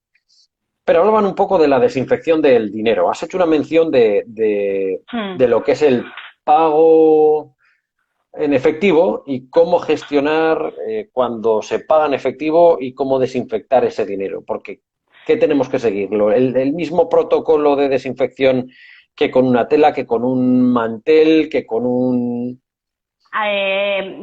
Pero hablaban un poco de la desinfección del dinero. Has hecho una mención de lo que es el pago en efectivo y cómo gestionar cuando se paga en efectivo y cómo desinfectar ese dinero. Porque, ¿qué tenemos que seguirlo? ¿El mismo protocolo de desinfección que con una tela, que con un mantel, que con un...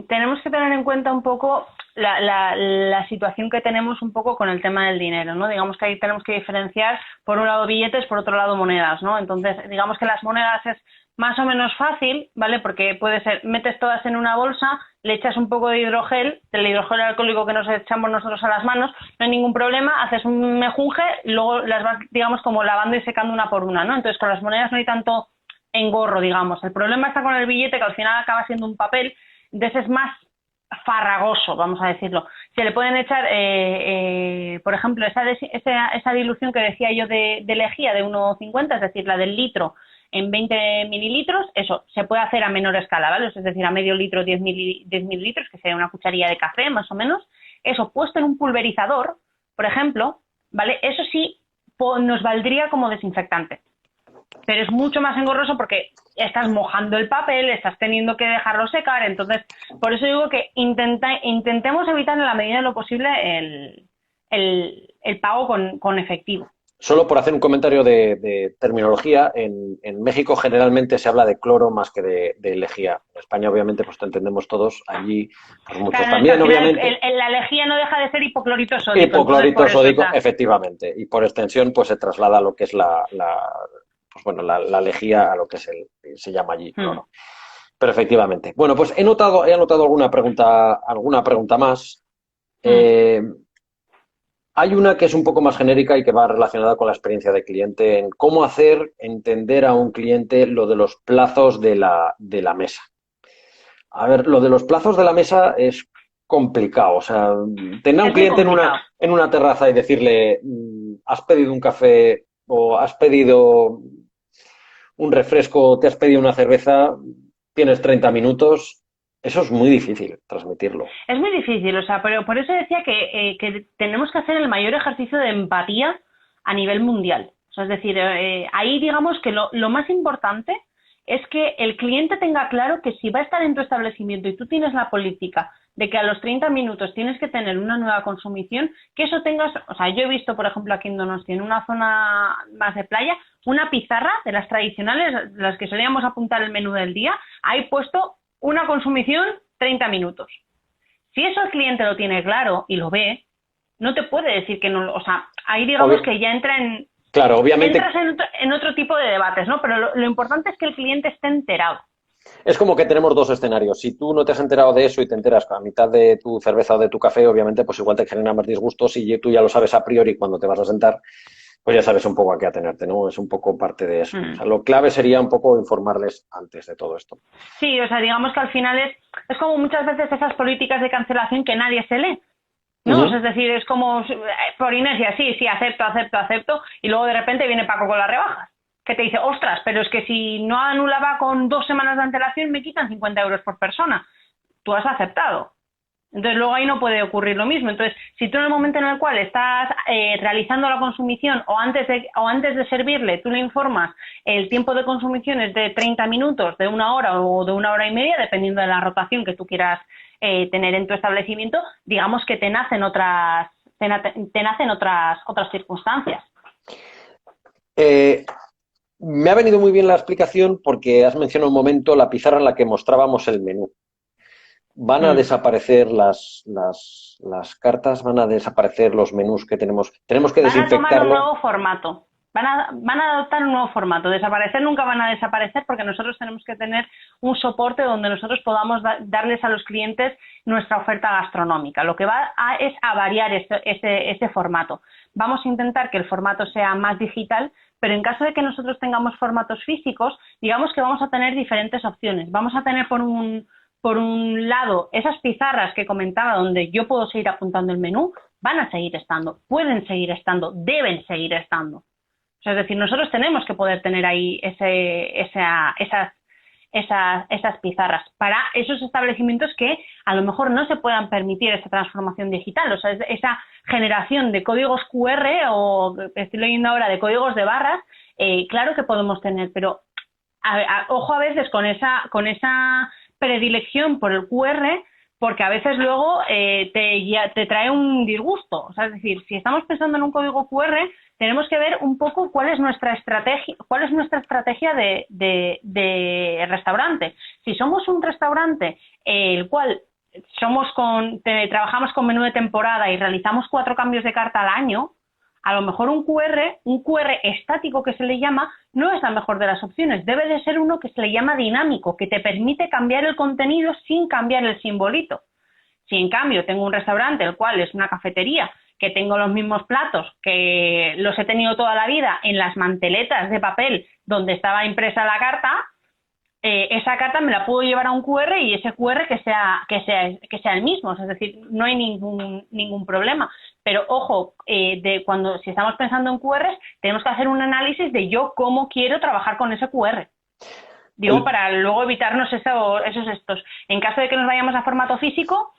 Tenemos que tener en cuenta un poco la situación que tenemos un poco con el tema del dinero, ¿no? Digamos que ahí tenemos que diferenciar, por un lado billetes, por otro lado monedas, ¿no? Entonces, digamos que las monedas es más o menos fácil, ¿vale? Porque puede ser, metes todas en una bolsa, le echas un poco de hidrogel, del hidrogel alcohólico que nos echamos nosotros a las manos, no hay ningún problema, haces un mejunje y luego las vas, digamos, como lavando y secando una por una, ¿no? Entonces, con las monedas no hay tanto engorro, digamos. El problema está con el billete, que al final acaba siendo un papel, entonces es más farragoso, vamos a decirlo. Se le pueden echar, por ejemplo, esa dilución que decía yo de lejía de 1,50, es decir, la del litro en 20 mililitros, eso se puede hacer a menor escala, ¿vale? Es decir, a medio litro, 10 mililitros, que sería una cucharilla de café, más o menos. Eso puesto en un pulverizador, por ejemplo, ¿vale? Eso sí nos valdría como desinfectante. Pero es mucho más engorroso porque estás mojando el papel, estás teniendo que dejarlo secar, entonces por eso digo que intentemos evitar en la medida de lo posible el pago con efectivo. Solo por hacer un comentario de terminología, en México generalmente se habla de cloro más que de lejía. En España, obviamente, pues lo entendemos todos, allí pues muchos claro, también, obviamente. La lejía no deja de ser hipoclorito sódico. Hipoclorito sódico, efectivamente, y por extensión pues se traslada a lo que es la lejía, a lo que se llama allí cloro. Pero efectivamente. Bueno, pues he anotado alguna pregunta más. Hay una que es un poco más genérica y que va relacionada con la experiencia de cliente, en cómo hacer entender a un cliente lo de los plazos de la mesa. A ver, lo de los plazos de la mesa es complicado. O sea, tener a un cliente en una terraza y decirle, has pedido un café o has pedido un refresco, te has pedido una cerveza, tienes 30 minutos... Eso es muy difícil transmitirlo. Es muy difícil, o sea, pero por eso decía que tenemos que hacer el mayor ejercicio de empatía a nivel mundial. O sea, es decir, ahí digamos que lo más importante es que el cliente tenga claro que si va a estar en tu establecimiento y tú tienes la política de que a los 30 minutos tienes que tener una nueva consumición, que eso tengas, o sea, yo he visto, por ejemplo, aquí en Donosti, en una zona más de playa, una pizarra de las tradicionales, las que solíamos apuntar el menú del día, ahí puesto una consumición, 30 minutos. Si eso el cliente lo tiene claro y lo ve, no te puede decir que no, o sea, ahí digamos que ya entra en... Claro, obviamente... Entras en otro tipo de debates, ¿no? Pero lo importante es que el cliente esté enterado. Es como que tenemos dos escenarios. Si tú no te has enterado de eso y te enteras a mitad de tu cerveza o de tu café, obviamente, pues igual te genera más disgustos y tú ya lo sabes a priori cuando te vas a sentar, pues ya sabes un poco a qué atenerte, ¿no? Es un poco parte de eso. O sea, lo clave sería un poco informarles antes de todo esto. Sí, o sea, digamos que al final es como muchas veces esas políticas de cancelación que nadie se lee, ¿no? O sea, es decir, es como por inercia, sí, acepto, y luego de repente viene Paco con las rebajas, que te dice, ostras, pero es que si no anulaba con 2 semanas de antelación me quitan 50 euros por persona. Tú has aceptado. Entonces luego ahí no puede ocurrir lo mismo. Entonces, si tú en el momento en el cual estás realizando la consumición o antes de servirle, tú le informas el tiempo de consumición es de 30 minutos, de 1 hora o de 1 hora y media, dependiendo de la rotación que tú quieras tener en tu establecimiento, digamos que te nacen otras circunstancias. Me ha venido muy bien la explicación porque has mencionado un momento la pizarra en la que mostrábamos el menú. ¿Van a desaparecer las cartas? ¿Van a desaparecer los menús que tenemos? Tenemos que desinfectarlo. Van a tomar un nuevo formato. Van a adoptar un nuevo formato. Desaparecer nunca van a desaparecer porque nosotros tenemos que tener un soporte donde nosotros podamos darles a los clientes nuestra oferta gastronómica. Lo que es a variar ese formato. Vamos a intentar que el formato sea más digital, pero en caso de que nosotros tengamos formatos físicos, digamos que vamos a tener diferentes opciones. Vamos a tener por un lado esas pizarras que comentaba donde yo puedo seguir apuntando el menú, van a seguir estando, pueden seguir estando, deben seguir estando. O sea, es decir, nosotros tenemos que poder tener ahí esas pizarras para esos establecimientos que a lo mejor no se puedan permitir esa transformación digital, o sea, esa generación de códigos QR o estoy leyendo ahora de códigos de barras, claro que podemos tener, pero ojo a veces con esa predilección por el QR, porque a veces luego te trae un disgusto. O sea, es decir, si estamos pensando en un código QR, tenemos que ver un poco cuál es nuestra estrategia de restaurante. Si somos un restaurante el cual trabajamos con menú de temporada y realizamos 4 cambios de carta al año, a lo mejor un QR estático que se le llama, no es la mejor de las opciones. Debe de ser uno que se le llama dinámico, que te permite cambiar el contenido sin cambiar el simbolito. Si en cambio tengo un restaurante, el cual es una cafetería, que tengo los mismos platos, que los he tenido toda la vida en las manteletas de papel donde estaba impresa la carta, esa carta me la puedo llevar a un QR y ese QR que sea el mismo, es decir, no hay ningún problema. Pero ojo, si estamos pensando en QRs, tenemos que hacer un análisis de yo cómo quiero trabajar con ese QR. Digo, para luego evitarnos esos estos. En caso de que nos vayamos a formato físico,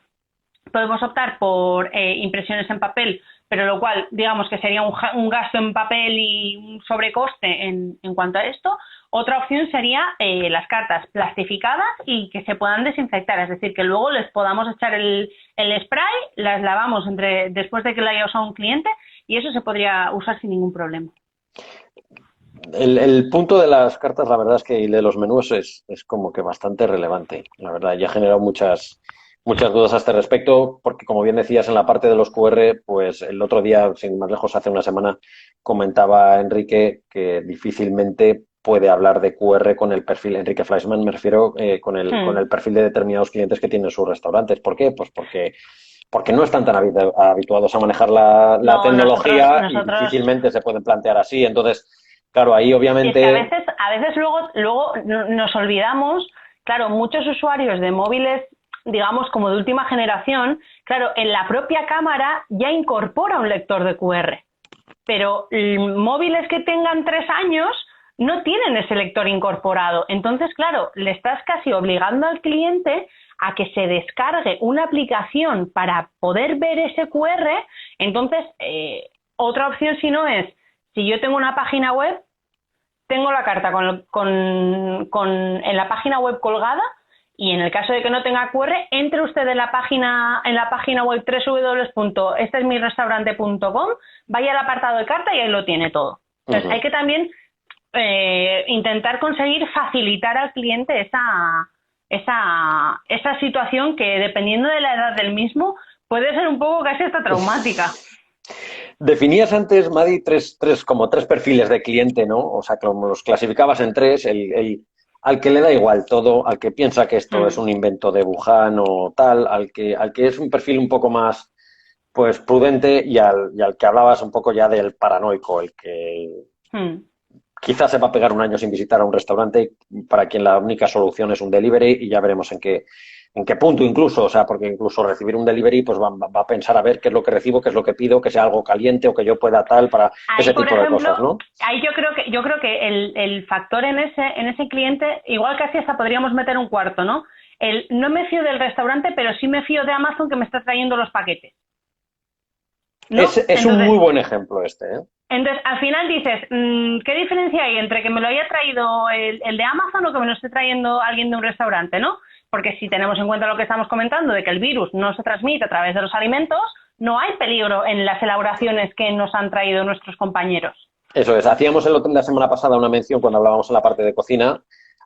podemos optar por impresiones en papel, pero lo cual, digamos que sería un gasto en papel y un sobrecoste en cuanto a esto. Otra opción sería las cartas plastificadas y que se puedan desinfectar, es decir, que luego les podamos echar el spray, las lavamos después de que lo haya usado un cliente y eso se podría usar sin ningún problema. El punto de las cartas, la verdad es que y de los menús es como que bastante relevante. La verdad, ya ha generado muchas dudas a este respecto, porque como bien decías en la parte de los QR, pues el otro día, sin más lejos, hace una semana, comentaba Enrique que difícilmente puede hablar de QR con el perfil, Enrique Fleischmann, me refiero, con el perfil de determinados clientes que tienen sus restaurantes. ¿Por qué? Pues porque no están tan habituados a manejar la tecnología y difícilmente se pueden plantear así. Entonces, claro, ahí obviamente... Es que a veces luego nos olvidamos, claro, muchos usuarios de móviles, digamos, como de última generación, claro, en la propia cámara ya incorpora un lector de QR, pero móviles que tengan 3 años no tienen ese lector incorporado. Entonces, claro, le estás casi obligando al cliente a que se descargue una aplicación para poder ver ese QR. Entonces, otra opción si no es, si yo tengo una página web, tengo la carta en la página web colgada, y en el caso de que no tenga QR, entre usted en la página web www.estesmirestaurante.com, vaya al apartado de carta y ahí lo tiene todo. Entonces, hay que también intentar conseguir facilitar al cliente esa situación que, dependiendo de la edad del mismo, puede ser un poco casi hasta traumática. Definías antes, Madi, tres perfiles de cliente, ¿no? O sea, como los clasificabas en 3, al que le da igual todo, al que piensa que esto es un invento de Wuhan o tal, al que es un perfil un poco más pues prudente y al que hablabas un poco ya del paranoico, el que quizás se va a pegar un año sin visitar a un restaurante, para quien la única solución es un delivery, y ya veremos en qué punto incluso, o sea, porque incluso recibir un delivery pues va a pensar a ver qué es lo que recibo, qué es lo que pido, que sea algo caliente o que yo pueda tal, para ese tipo de cosas, ¿no? Ahí yo creo que el factor en ese cliente, igual casi hasta podríamos meter un cuarto, ¿no? No me fío del restaurante, pero sí me fío de Amazon, que me está trayendo los paquetes, ¿no? Es un muy buen ejemplo este, ¿eh? Entonces, al final dices, ¿qué diferencia hay entre que me lo haya traído el de Amazon o que me lo esté trayendo alguien de un restaurante, ¿no? Porque si tenemos en cuenta lo que estamos comentando, de que el virus no se transmite a través de los alimentos, no hay peligro en las elaboraciones que nos han traído nuestros compañeros. Eso es. Hacíamos la semana pasada una mención, cuando hablábamos en la parte de cocina,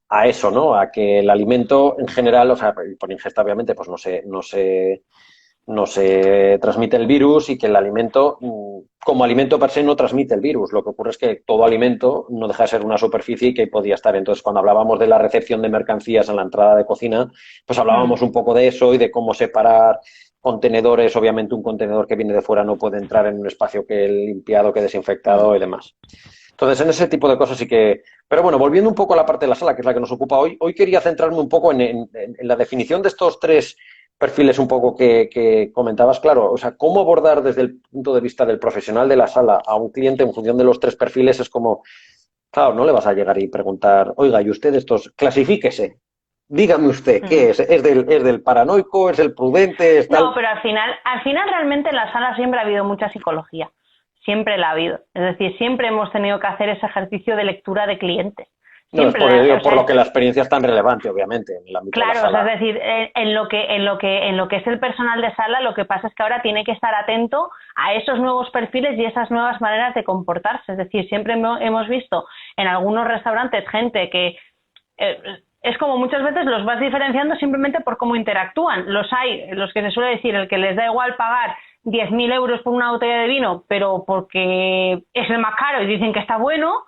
a eso, ¿no? A que el alimento en general, o sea, por ingesta obviamente, pues no se transmite el virus, y que el alimento, como alimento per se, no transmite el virus. Lo que ocurre es que todo alimento no deja de ser una superficie que podía estar. Entonces, cuando hablábamos de la recepción de mercancías en la entrada de cocina, pues hablábamos un poco de eso y de cómo separar contenedores. Obviamente, un contenedor que viene de fuera no puede entrar en un espacio que limpiado, que desinfectado y demás. Entonces, en ese tipo de cosas sí que... Pero bueno, volviendo un poco a la parte de la sala, que es la que nos ocupa hoy quería centrarme un poco en la definición de estos tres perfiles un poco que comentabas. Claro, o sea, cómo abordar desde el punto de vista del profesional de la sala a un cliente en función de los tres perfiles es como, claro, no le vas a llegar y preguntar, oiga, ¿y usted estos? Clasifíquese. Dígame usted, ¿qué es? ¿Es del paranoico? ¿Es el prudente? ¿Es tal? No, pero al final realmente en la sala siempre ha habido mucha psicología. Siempre la ha habido. Es decir, siempre hemos tenido que hacer ese ejercicio de lectura de clientes. No, es Siempre por, la, ello, o por sea, lo que la experiencia es tan relevante, obviamente, en el ámbito de la claro, o sea, sala. es decir, en lo que es el personal de sala, lo que pasa es que ahora tiene que estar atento a esos nuevos perfiles y esas nuevas maneras de comportarse. Es decir, siempre hemos visto en algunos restaurantes gente que es como muchas veces los vas diferenciando simplemente por cómo interactúan. Los hay, los que se suele decir, el que les da igual pagar 10.000 euros por una botella de vino, pero porque es el más caro y dicen que está bueno.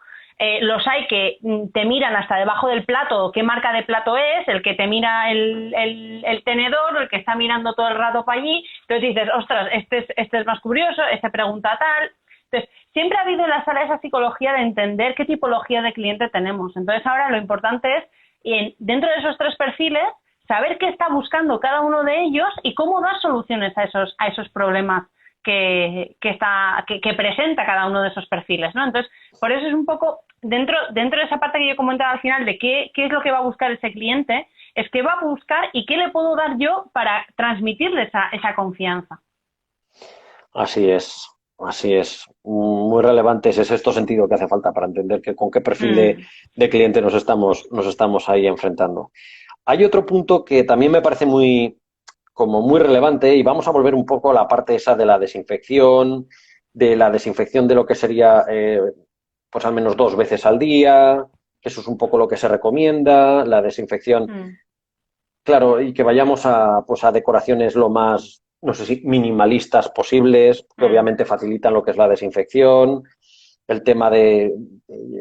Los hay que te miran hasta debajo del plato qué marca de plato es, el que te mira el tenedor, el que está mirando todo el rato para allí. Entonces dices, ostras, este es más curioso, este pregunta tal. Entonces, siempre ha habido en la sala esa psicología de entender qué tipología de cliente tenemos. Entonces, ahora lo importante es, dentro de esos tres perfiles, saber qué está buscando cada uno de ellos y cómo dar soluciones a esos problemas que presenta cada uno de esos perfiles, ¿no? Entonces, por eso es un poco, dentro de esa parte que yo comentaba al final de qué es lo que va a buscar ese cliente, es qué va a buscar y qué le puedo dar yo para transmitirle esa confianza. Así es, así es. Muy relevante es esto sentido que hace falta para entender con qué perfil de cliente nos estamos ahí enfrentando. Hay otro punto que también me parece muy relevante y vamos a volver un poco a la parte esa de la desinfección de lo que sería pues al menos 2 veces al día, que eso es un poco lo que se recomienda, la desinfección. Claro, y que vayamos pues a decoraciones lo más, no sé si minimalistas posibles, que obviamente facilitan lo que es la desinfección. El tema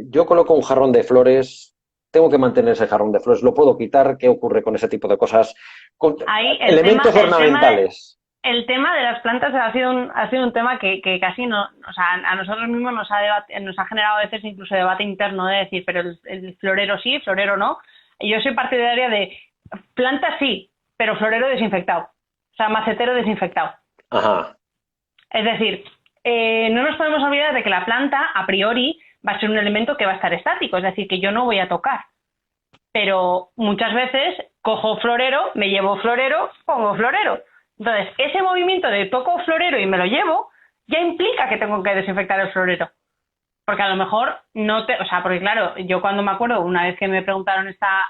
yo coloco un jarrón de flores, tengo que mantener ese jarrón de flores, lo puedo quitar, ¿qué ocurre con ese tipo de cosas? Con Ahí elementos ornamentales. El tema de las plantas ha sido un tema que casi no, o sea, a nosotros mismos nos ha generado a veces incluso debate interno de decir, pero el florero sí, florero no. Y yo soy partidaria de plantas sí, pero florero desinfectado. O sea, macetero desinfectado. Ajá. Es decir, no nos podemos olvidar de que la planta, a priori, va a ser un elemento que va a estar estático, es decir, que yo no voy a tocar. Pero muchas veces cojo florero, me llevo florero, pongo florero. Entonces, ese movimiento de toco florero y me lo llevo, ya implica que tengo que desinfectar el florero. Porque a lo mejor o sea, porque claro, yo cuando me acuerdo, una vez que me preguntaron esta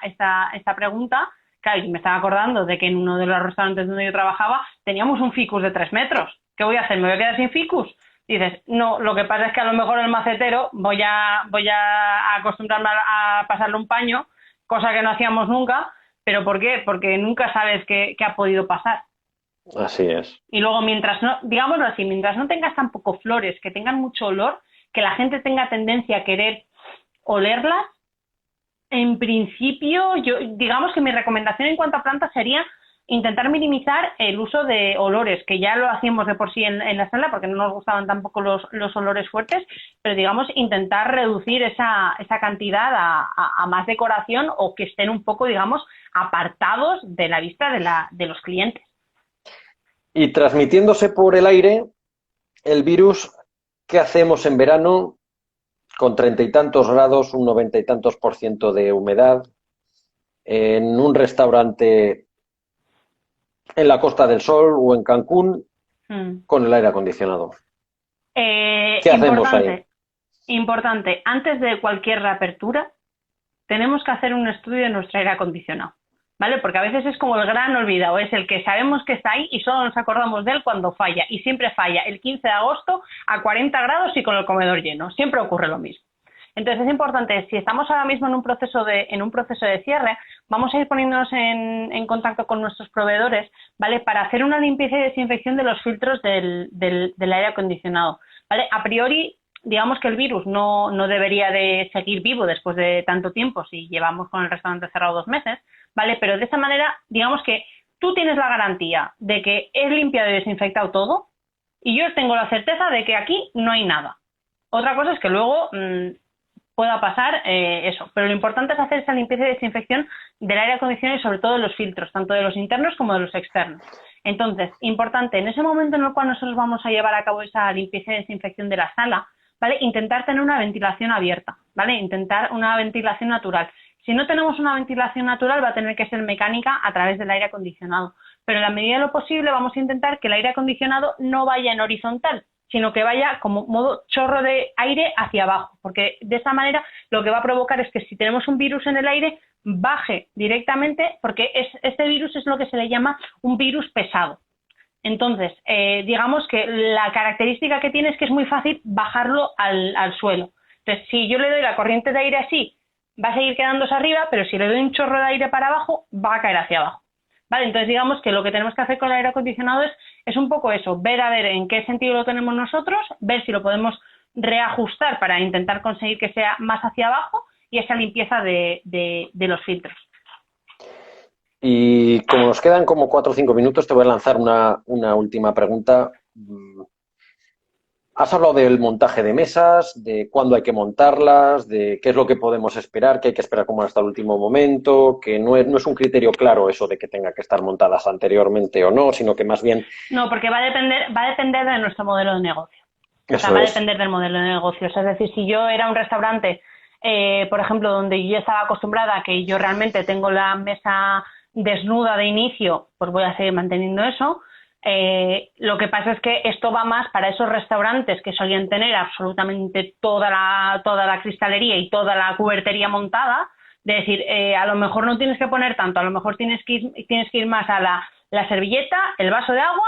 pregunta, claro, yo me estaba acordando de que en uno de los restaurantes donde yo trabajaba teníamos un ficus de 3 metros. ¿Qué voy a hacer? ¿Me voy a quedar sin ficus? Dices, no, lo que pasa es que a lo mejor el macetero voy a acostumbrarme a pasarle un paño, cosa que no hacíamos nunca. ¿Pero por qué? Porque nunca sabes qué ha podido pasar. Así es. Y luego, digámoslo así, mientras no tengas tampoco flores que tengan mucho olor, que la gente tenga tendencia a querer olerlas, en principio, digamos que mi recomendación en cuanto a plantas sería intentar minimizar el uso de olores, que ya lo hacíamos de por sí en la sala, porque no nos gustaban tampoco los olores fuertes, pero digamos, intentar reducir esa cantidad a más decoración o que estén un poco, digamos, apartados de la vista de los clientes. Y transmitiéndose por el aire, el virus, ¿qué hacemos en verano con 30 y tantos grados, un 90 y tantos % de humedad, en un restaurante en la Costa del Sol o en Cancún con el aire acondicionado? ¿Qué hacemos ahí? Importante, antes de cualquier reapertura, tenemos que hacer un estudio de nuestro aire acondicionado. ¿Vale? Porque a veces es como el gran olvidado, es el que sabemos que está ahí y solo nos acordamos de él cuando falla, y siempre falla el 15 de agosto a 40 grados y con el comedor lleno, siempre ocurre lo mismo. Entonces es importante, si estamos ahora mismo en un proceso de cierre, vamos a ir poniéndonos en contacto con nuestros proveedores, ¿vale? Para hacer una limpieza y desinfección de los filtros del aire acondicionado, ¿vale? A priori, digamos que el virus no debería de seguir vivo después de tanto tiempo si llevamos con el restaurante cerrado 2 meses, ¿vale? Pero de esta manera, digamos que tú tienes la garantía de que es limpiado y desinfectado todo y yo tengo la certeza de que aquí no hay nada. Otra cosa es que luego pueda pasar eso. Pero lo importante es hacer esa limpieza y desinfección del aire acondicionado y sobre todo de los filtros, tanto de los internos como de los externos. Entonces, importante, en ese momento en el cual nosotros vamos a llevar a cabo esa limpieza y desinfección de la sala, ¿vale? Intentar tener una ventilación abierta, ¿vale? Intentar una ventilación natural. Si no tenemos una ventilación natural, va a tener que ser mecánica a través del aire acondicionado. Pero en la medida de lo posible vamos a intentar que el aire acondicionado no vaya en horizontal, sino que vaya como modo chorro de aire hacia abajo, porque de esa manera lo que va a provocar es que si tenemos un virus en el aire, baje directamente, porque este virus es lo que se le llama un virus pesado. Entonces, digamos que la característica que tiene es que es muy fácil bajarlo al suelo. Entonces, si yo le doy la corriente de aire así, va a seguir quedándose arriba, pero si le doy un chorro de aire para abajo, va a caer hacia abajo. ¿Vale? Entonces, digamos que lo que tenemos que hacer con el aire acondicionado es un poco eso, ver a ver en qué sentido lo tenemos nosotros, ver si lo podemos reajustar para intentar conseguir que sea más hacia abajo y esa limpieza de los filtros. Y como nos quedan como 4 o 5 minutos, te voy a lanzar una última pregunta. Has hablado del montaje de mesas, de cuándo hay que montarlas, de qué es lo que podemos esperar, que hay que esperar como hasta el último momento, que no es un criterio claro eso de que tenga que estar montadas anteriormente o no, sino que más bien... No, porque va a depender de nuestro modelo de negocio. O sea, va a depender del modelo de negocio. O sea, es decir, si yo era un restaurante, por ejemplo, donde yo estaba acostumbrada a que yo realmente tengo la mesa desnuda de inicio, pues voy a seguir manteniendo eso. Lo que pasa es que esto va más para esos restaurantes que solían tener absolutamente toda la cristalería y toda la cubertería montada, de decir, a lo mejor no tienes que poner tanto, a lo mejor tienes que ir más a la servilleta, el vaso de agua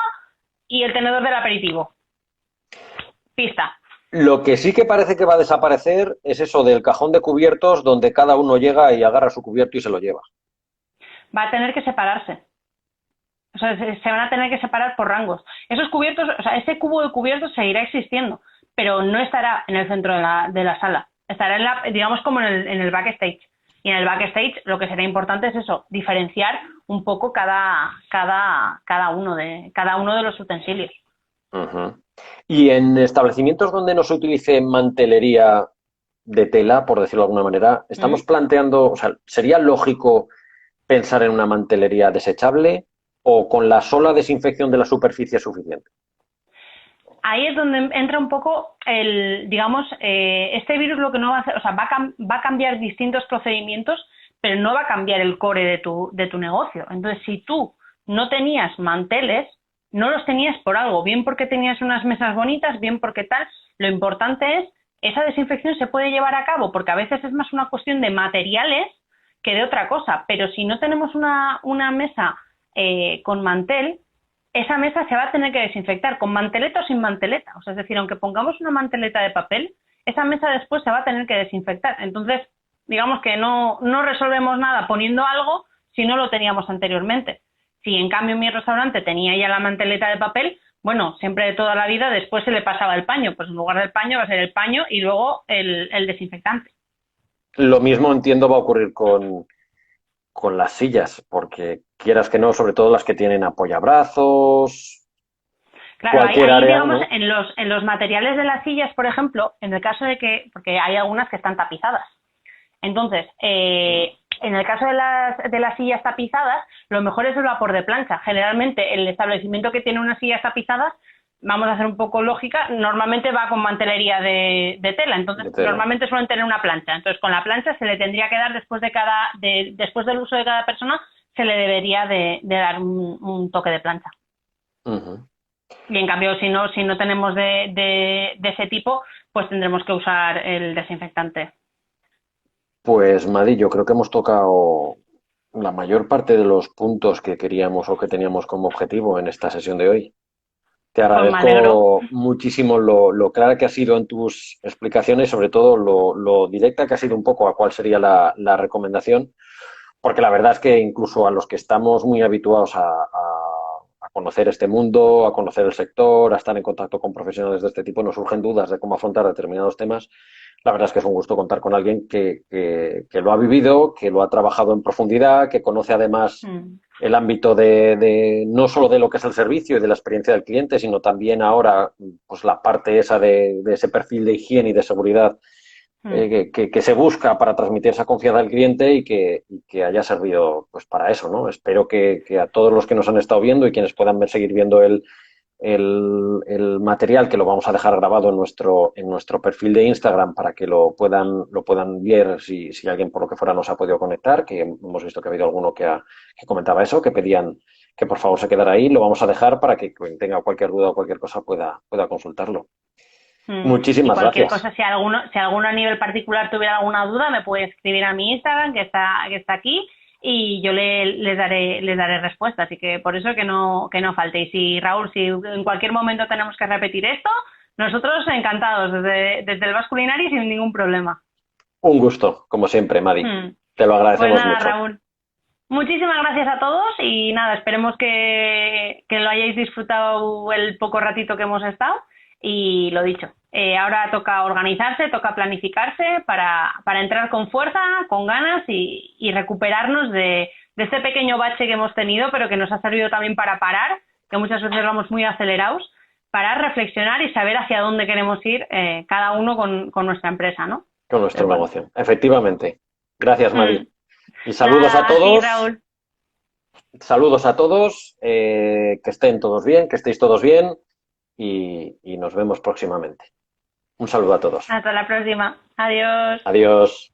y el tenedor del aperitivo. Pista. Lo que sí que parece que va a desaparecer es eso del cajón de cubiertos donde cada uno llega y agarra su cubierto y se lo lleva. Va a tener que separarse. O sea, se van a tener que separar por rangos. Esos cubiertos, o sea, ese cubo de cubiertos seguirá existiendo, pero no estará en el centro de la sala. Estará digamos como en el backstage. Y en el backstage lo que será importante es eso, diferenciar un poco cada uno de los utensilios. Uh-huh. Y en establecimientos donde no se utilice mantelería de tela, por decirlo de alguna manera, estamos planteando, o sea, ¿sería lógico pensar en una mantelería desechable o con la sola desinfección de la superficie es suficiente? Ahí es donde entra un poco este virus lo que no va a hacer, o sea, va a cambiar distintos procedimientos, pero no va a cambiar el core de tu negocio. Entonces, si tú no tenías manteles, no los tenías por algo, bien porque tenías unas mesas bonitas, bien porque tal, lo importante es, esa desinfección se puede llevar a cabo, porque a veces es más una cuestión de materiales que de otra cosa, pero si no tenemos una mesa con mantel, esa mesa se va a tener que desinfectar, con manteleta o sin manteleta. O sea, es decir, aunque pongamos una manteleta de papel, esa mesa después se va a tener que desinfectar. Entonces, digamos que no resolvemos nada poniendo algo si no lo teníamos anteriormente. Si en cambio mi restaurante tenía ya la manteleta de papel, bueno, siempre de toda la vida después se le pasaba el paño. Pues en lugar del paño va a ser el paño y luego el desinfectante. Lo mismo entiendo va a ocurrir con las sillas, porque quieras que no, sobre todo las que tienen apoyabrazos, claro, cualquier ahí área, digamos, ¿no? en los materiales de las sillas, por ejemplo, en el caso de que, porque hay algunas que están tapizadas. Entonces, en el caso de las sillas tapizadas, lo mejor es el vapor de plancha. Generalmente, el establecimiento que tiene unas sillas tapizadas, vamos a hacer un poco lógica, normalmente va con mantelería de tela. Entonces, normalmente suelen tener una plancha. Entonces, con la plancha se le tendría que dar, después del uso de cada persona, se le debería de dar un toque de plancha. Uh-huh. Y en cambio, si no tenemos de ese tipo, pues tendremos que usar el desinfectante. Pues, Madi, yo creo que hemos tocado la mayor parte de los puntos que queríamos o que teníamos como objetivo en esta sesión de hoy. Te agradezco muchísimo lo clara que has sido en tus explicaciones, sobre todo lo directa que ha sido un poco a cuál sería la recomendación, porque la verdad es que incluso a los que estamos muy habituados a conocer este mundo, a conocer el sector, a estar en contacto con profesionales de este tipo, nos surgen dudas de cómo afrontar determinados temas. La verdad es que es un gusto contar con alguien que lo ha vivido, que lo ha trabajado en profundidad, que conoce además el ámbito de no solo de lo que es el servicio y de la experiencia del cliente, sino también ahora pues la parte esa de ese perfil de higiene y de seguridad que se busca para transmitir esa confianza al cliente y que haya servido pues para eso, ¿no? Espero que a todos los que nos han estado viendo y quienes puedan seguir viendo el material, que lo vamos a dejar grabado en nuestro perfil de Instagram para que lo puedan ver si alguien por lo que fuera no se ha podido conectar, que hemos visto que ha habido alguno que comentaba eso, que pedían que por favor se quedara ahí. Lo vamos a dejar para que quien tenga cualquier duda o cualquier cosa pueda consultarlo. Muchísimas y cualquier gracias. cosa, si alguno a nivel particular tuviera alguna duda, me puede escribir a mi Instagram, que está aquí, y yo les daré respuesta. Así que por eso que no falte. Y si, Raúl, si en cualquier momento tenemos que repetir esto, nosotros encantados, desde el Basque Culinary sin ningún problema. Un gusto, como siempre, Madi. Te lo agradecemos pues nada, mucho. Raúl. Muchísimas gracias a todos y nada, esperemos que lo hayáis disfrutado el poco ratito que hemos estado. Y lo dicho, ahora toca organizarse, toca planificarse para entrar con fuerza, con ganas y recuperarnos de este pequeño bache que hemos tenido, pero que nos ha servido también para parar, que muchas veces vamos muy acelerados, para reflexionar y saber hacia dónde queremos ir cada uno con nuestra empresa, ¿no? Con nuestro negocio, efectivamente. Gracias, Madi. Y saludos a todos. Sí, Raúl. Saludos a todos, que estén todos bien, que estéis todos bien. Y nos vemos próximamente. Un saludo a todos. Hasta la próxima. Adiós. Adiós.